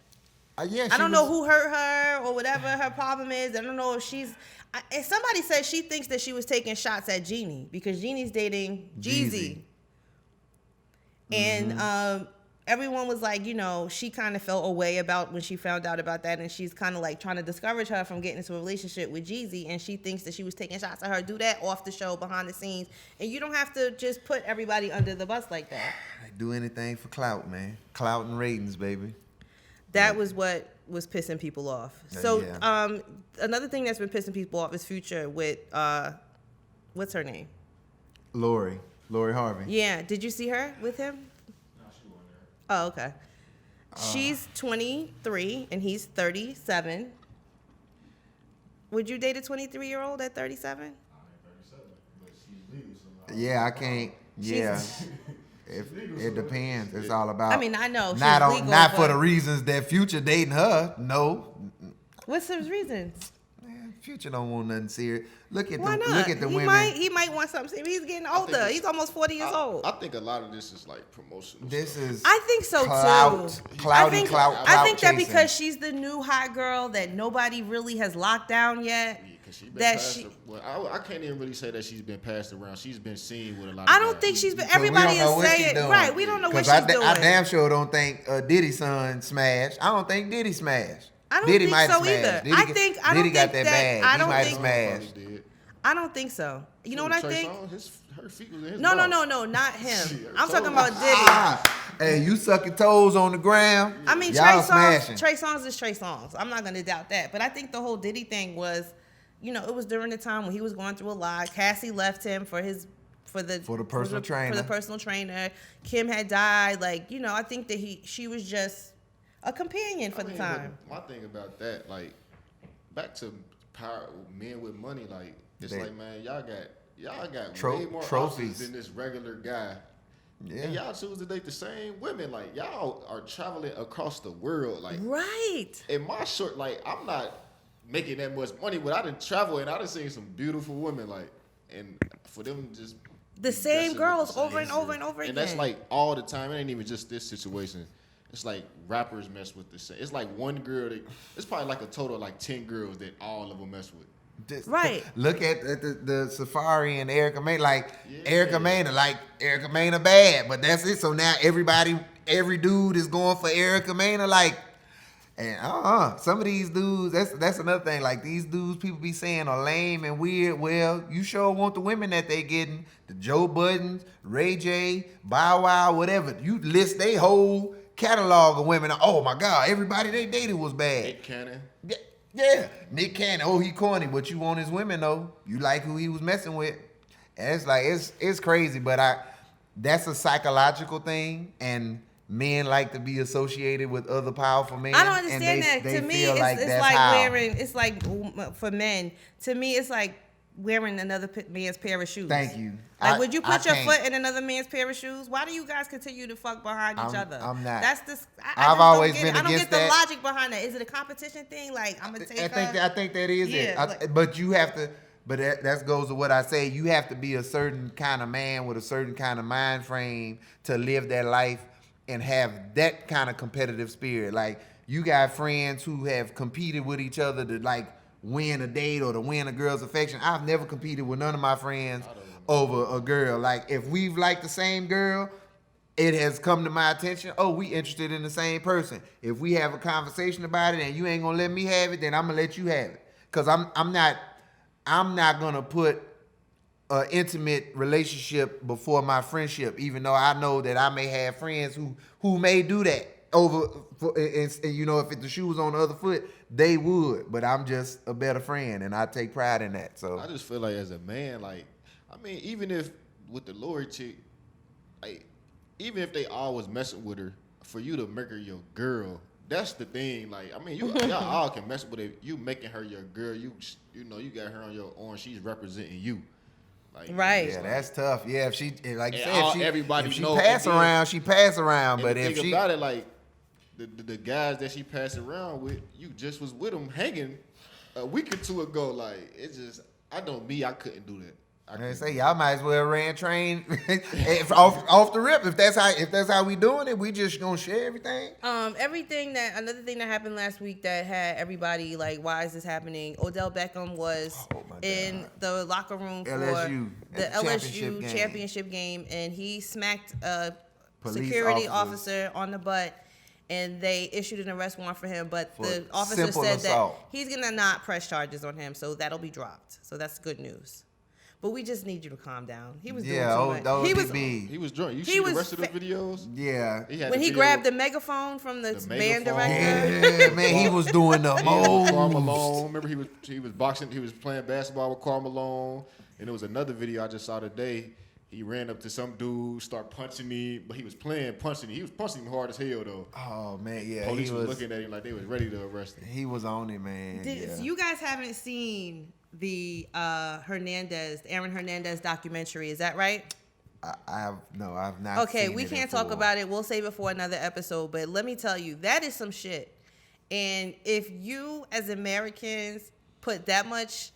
I don't know who hurt her or whatever her problem is. I don't know if she's. And somebody said she thinks that she was taking shots at Jeannie because Jeannie's dating Jeezy. And everyone was like, she kind of felt away about when she found out about that, and she's kind of like trying to discourage her from getting into a relationship with Jeezy, and she thinks that she was taking shots at her. Do that off the show, behind the scenes, and you don't have to just put everybody under the bus like that. I do anything for clout, man. Clout and ratings, baby. That was what was pissing people off. So another thing that's been pissing people off is Future with what's her name? Lori Harvey. Yeah, did you see her with him? No, she wasn't there. Oh, okay. She's 23 and he's 37. Would you date a 23-year-old at 37? I'm at 37, but she's legal, so Yeah, I can't. Yeah. It depends. It's all about. I know she's legal, not for the reasons that Future dating her. No. What's his reasons? Man, Future don't want nothing serious. Look at Why the not? look at the women. He might want something serious. He's getting older. He's almost 40 years old. I think a lot of this is like promotional. I think so clout, too. Clout I think that chasing. because she's the new hot girl that nobody really has locked down yet. I can't even really say that she's been passed around. She's been seen with a lot of I don't guys. think she's been. Everybody is saying right. We don't know what she's doing. I damn sure don't think Diddy's son smashed. I don't think Diddy smashed. I don't Diddy think might so smash. either. Diddy got that bag. He might have smashed. I don't think so. You know what I think? her feet was in his No, mouth. not him. Shit, her I'm talking toes. about Diddy. Hey, you sucking toes on the ground. I mean, y'all smashing. Trey Songz is Trey Songz. I'm not gonna doubt that. But I think the whole Diddy thing was, it was during the time when he was going through a lot. Cassie left him for the personal trainer. For the personal trainer. Kim had died. Like, I think that she was just a companion for the time. My thing about that, like, back to power, men with money, like, it's like, man, y'all got way more options than this regular guy. Yeah. And y'all choose to date the same women. Like, y'all are traveling across the world. Like, right. In my short, like, I'm not making that much money, but I done travel and I done seen some beautiful women. Like, and for them just the same girls over and over and over again. And that's like all the time. It ain't even just this situation. It's like rappers mess with the same. It's like one girl it's probably like a total of like 10 girls that all of them mess with. Right. Look at the Safari and Erica Mena. Like, Erica Mena bad, but that's it. So now every dude is going for Erica Mena. Like, and some of these dudes, that's another thing. Like, these dudes people be saying are lame and weird. Well, you sure want the women that they getting. The Joe Buddens, Ray J, Bow Wow, whatever. You list they whole catalog of women. Oh my God, everybody they dated was bad. Nick Cannon. Yeah, Nick Cannon. Oh, he corny, but you want his women though. You like who he was messing with, and it's like it's crazy. But that's a psychological thing, and men like to be associated with other powerful men. I don't understand and that. they To me, feel it's like wearing. It's like for men. To me, it's like wearing another man's pair of shoes. Thank you. Like, would you put your foot in another man's pair of shoes? Why do you guys continue to fuck behind each other? I'm not. That's this. I've always been against that. I don't get the logic behind that. Is it a competition thing? Like, I'm gonna take. I think that is it. But you have to. But that goes to what I say. You have to be a certain kind of man with a certain kind of mind frame to live that life and have that kind of competitive spirit. Like, you got friends who have competed with each other to like win a date or to win a girl's affection. I've never competed with none of my friends over a girl. Like, if we've liked the same girl, it has come to my attention, oh, we interested in the same person. If we have a conversation about it and you ain't gonna let me have it, then I'm gonna let you have it. Cause I'm not gonna put an intimate relationship before my friendship, even though I know that I may have friends who may do that and if the shoe was on the other foot, they would. But I'm just a better friend, and I take pride in that. So I just feel like as a man, like, I mean, even if with the Lori chick, like, even if they always messing with her, for you to make her your girl, that's the thing. Like, I mean, y'all all can mess with it. You making her your girl, you got her on your arm. She's representing you. Like, right. Yeah, that's tough. Yeah, if she, like you said, everybody if she know, pass around, she pass around. But if she about it, like the guys that she passed around with, you just was with them hanging a week or two ago. Like, it's just, I couldn't do that. I say y'all might as well ran train off the rip. If that's how we doing it, we just gonna share everything. Another thing that happened last week that had everybody like, why is this happening? Odell Beckham was in the locker room for the LSU championship game, and he smacked a security officer on the butt, and they issued an arrest warrant for him. But the officer said that he's gonna not press charges on him, so that'll be dropped. So that's good news. But we just need you to calm down. He was doing too much. He was drunk. You see the rest of the videos? Yeah. When he grabbed the megaphone from the band director. Yeah, man, he was doing the most. Karl Malone. Remember he was boxing. He was playing basketball with Karl Malone. And there was another video I just saw today. He ran up to some dude, start punching me, but he was punching him. He was punching him hard as hell though. Oh man, yeah. Police was looking at him like they was ready to arrest him. He was on it, man. So you guys haven't seen the Aaron Hernandez documentary, is that right? I've not. Okay, we can't talk about it. We'll save it for another episode. But let me tell you, that is some shit. And if you, as Americans, put that much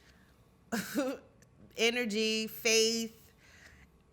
energy, faith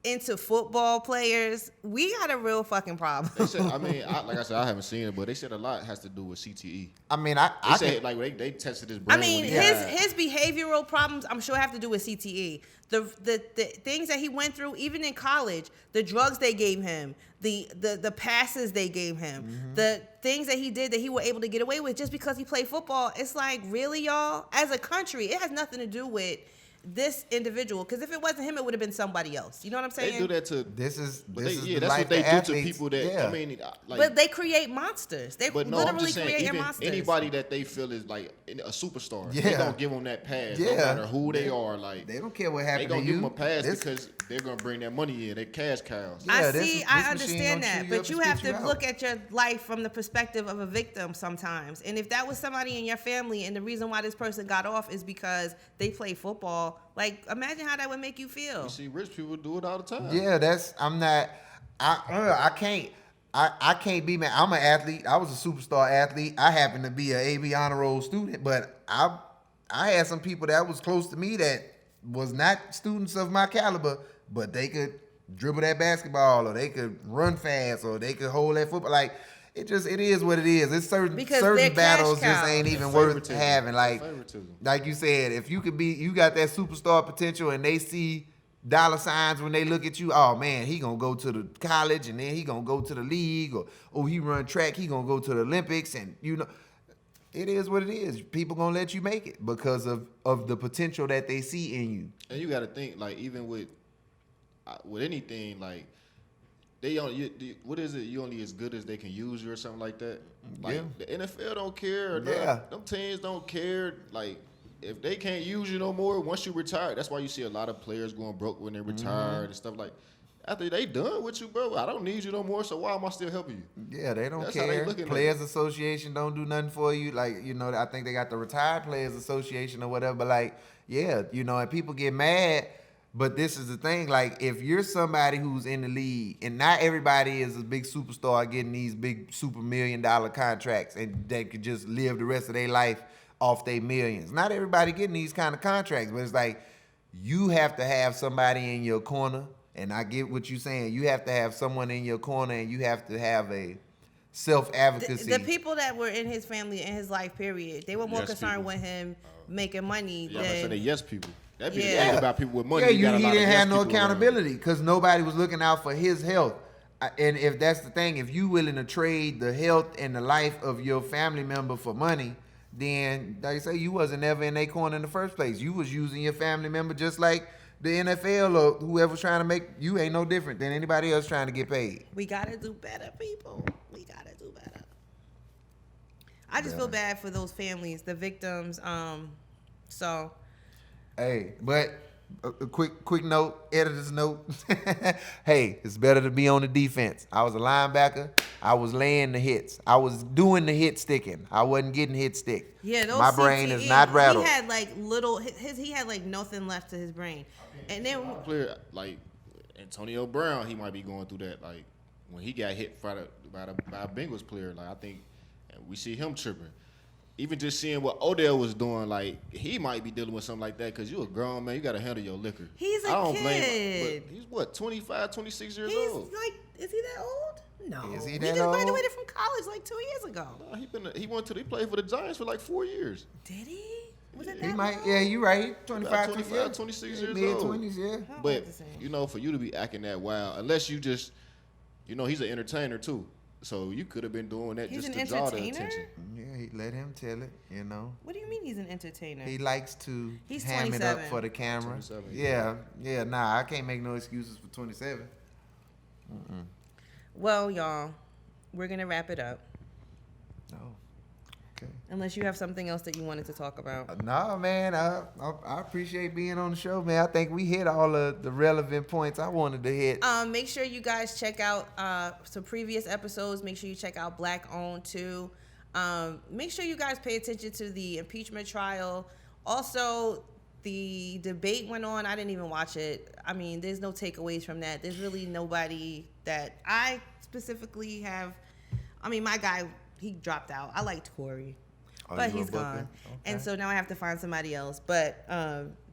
into football players, we got a real fucking problem. They said, like I said, I haven't seen it, but they said a lot has to do with CTE. I mean, they tested his brain. I mean, his behavioral problems, I'm sure, have to do with CTE. The things that he went through, even in college, the drugs they gave him, the passes they gave him, the things that he did that he was able to get away with just because he played football. It's like, really, y'all? As a country, it has nothing to do with this individual, because if it wasn't him, it would have been somebody else. You know what I'm saying? They do that to. This is But this they, is yeah, the that's life what they of do athletes. to people that. Yeah. I mean, like. But they create monsters. They But no, I'm literally just saying, create even monsters. anybody that they feel is like a superstar, they Yeah. gonna give them that pass, no Yeah. matter who they are. Like They don't care what they happened gonna to give you. them a pass This- because they're gonna bring that money in. They cash cows. Yeah, I this- see. this I machine understand gonna chew that, you but up you and have spit to you look out. at your life from the perspective of a victim sometimes. And if that was somebody in your family, and the reason why this person got off is because they play football, like imagine how that would make you feel. You see, rich people do it all the time. Yeah, I'm not. I can't. I can't be mad. I'm an athlete. I was a superstar athlete. I happen to be an AB honor roll student, but I had some people that was close to me that was not students of my caliber, but they could dribble that basketball, or they could run fast, or they could hold that football. Like it is what it is. It's Because they're certain cash battles just cows. ain't even worth Favoritism. having. Favoritism. Like you said, if you got that superstar potential, and they see dollar signs when they look at you, oh man, he gonna go to the college, and then he gonna go to the league, or oh, he run track, he gonna go to the Olympics, and it is what it is. People gonna let you make it because of the potential that they see in you. And you got to think, like, even with anything, like, they only, what is it? You only as good as they can use you or something like that. Like, Yeah. the NFL don't care. Or Yeah. Them teams don't care. Like, if they can't use you no more, once you retire, that's why you see a lot of players going broke when they retire and stuff like. After they done with you, bro, I don't need you no more. So why am I still helping you? Yeah, they don't That's how they care. looking at Players it. Association don't do nothing for you. Like, I think they got the Retired Players Association or whatever. But like, yeah, and people get mad. But this is the thing. Like, if you're somebody who's in the league, and not everybody is a big superstar getting these big super $1 million contracts, and they could just live the rest of their life off their millions. Not everybody getting these kind of contracts, but it's like you have to have somebody in your corner. And I get what you're saying. You have to have someone in your corner, and you have to have a self-advocacy. The people that were in his family, in his life period, they were more Yes, concerned people. with him making money Yeah, I said than. they yes people. That be Yeah. the about people with money. Yeah, you got a he lot of didn't yes have no people around. accountability because nobody was looking out for his health. And if that's the thing, if you willing to trade the health and the life of your family member for money, then like I say, you wasn't ever in their corner in the first place. You was using your family member just like the NFL or whoever's trying to make you ain't no different than anybody else trying to get paid. We gotta do better, people. We gotta do better. I just feel bad for those families, the victims. So Hey, but a quick note, editor's note. Hey, it's better to be on the defense. I was a linebacker. I was laying the hits. I was doing the hit sticking. I wasn't getting hit stick. yeah, those My brain CTE, is not rattled. He had like he had like nothing left to his brain, and then Player like Antonio Brown, he might be going through that. Like when he got hit by a Bengals player, like I think we see him tripping. Even just seeing what Odell was doing, like he might be dealing with something like that because you a grown man, you got to handle your liquor. He's a I don't kid. blame him, but he's what 25, 26 years he's old. like, is he that old? No, Is he he that just old? graduated from college like 2 years ago. Nah, he played for the Giants for like 4 years. Did he? Was it He that might, long? yeah, you right. 25, 25, 26 years mid old. 20s, yeah. How But old is he? for you to be acting that wild, unless you just, he's an entertainer too. So you could have been doing that He's just an to draw the entertainer? attention. Yeah, he let him tell it, What do you mean he's an entertainer? He likes to He's ham it up 27. for the camera. 27, Yeah, nah, I can't make no excuses for 27. Well, y'all, we're gonna wrap it up. Oh, okay. Unless you have something else that you wanted to talk about. Nah, man, I appreciate being on the show, man. I think we hit all of the relevant points I wanted to hit. Make sure you guys check out some previous episodes. Make sure you check out Black Owned too. Make sure you guys pay attention to the impeachment trial. Also, the debate went on. I didn't even watch it. I mean, there's no takeaways from that. There's really nobody that I specifically have. I mean, my guy, he dropped out. I liked Corey. Oh, But you he's gonna book gone. him? And Okay. so now I have to find somebody else. But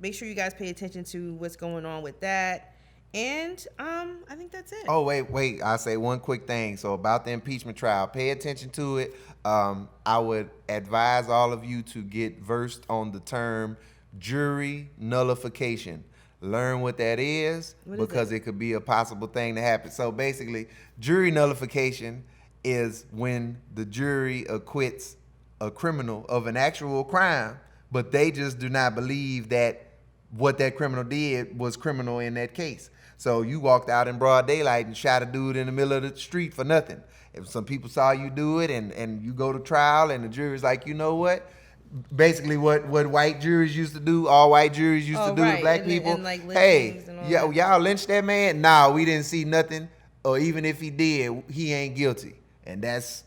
make sure you guys pay attention to what's going on with that. And I think that's it. Oh, wait. I'll say one quick thing. So about the impeachment trial, pay attention to it. I would advise all of you to get versed on the term jury nullification. Learn what that is What is because it could be a possible thing to happen. So basically, jury nullification is when the jury acquits a criminal of an actual crime, but they just do not believe that what that criminal did was criminal in that case. So you walked out in broad daylight and shot a dude in the middle of the street for nothing. If some people saw you do it and you go to trial and the jury's like, you know what? Basically what white juries used to do, all white juries used to do to black people. And like hey, lynchings and all yeah, that. y'all lynched that man? Nah, we didn't see nothing. Or even if he did, he ain't guilty. And that's,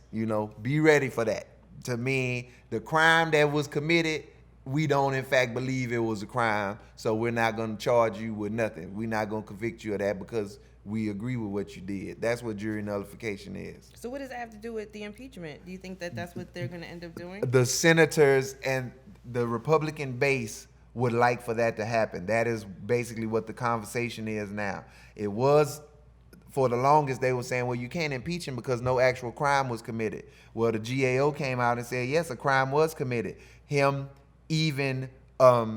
be ready for that. To me, the crime that was committed, we don't in fact believe it was a crime. So we're not going to charge you with nothing. We're not going to convict you of that because we agree with what you did. That's what jury nullification is. So what does that have to do with the impeachment? Do you think that that's what they're going to end up doing? The senators and the Republican base would like for that to happen. That is basically what the conversation is now. It was, for the longest, they were saying, well, you can't impeach him because no actual crime was committed. Well, the GAO came out and said, yes, a crime was committed. Him even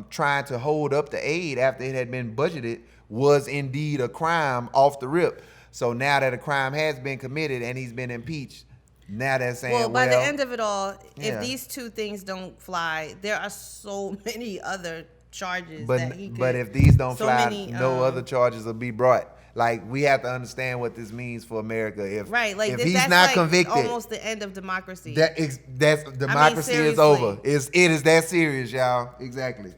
trying to hold up the aid after it had been budgeted was indeed a crime off the rip. So now that a crime has been committed and he's been impeached, now they're saying, well, by the end of it all, if these two things don't fly, there are so many other charges that he could. But if these don't fly, no other charges will be brought. Like, we have to understand what this means for America. If he's that's not like convicted, almost the end of democracy. That's democracy is over. It is that serious, y'all. Exactly.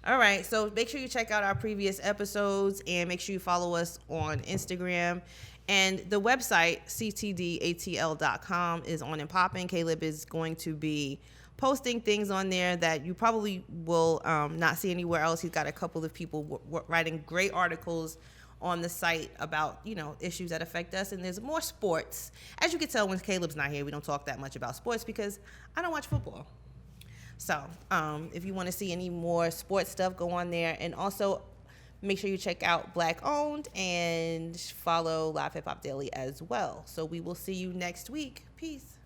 All right, so make sure you check out our previous episodes and make sure you follow us on Instagram. And the website, ctdatl.com, is on and popping. Caleb is going to be posting things on there that you probably will not see anywhere else. He's got a couple of people writing great articles on the site about, issues that affect us. And there's more sports. As you can tell, when Caleb's not here, we don't talk that much about sports because I don't watch football. So if you want to see any more sports stuff, go on there. And also make sure you check out Black Owned and follow Live Hip Hop Daily as well. So we will see you next week. Peace.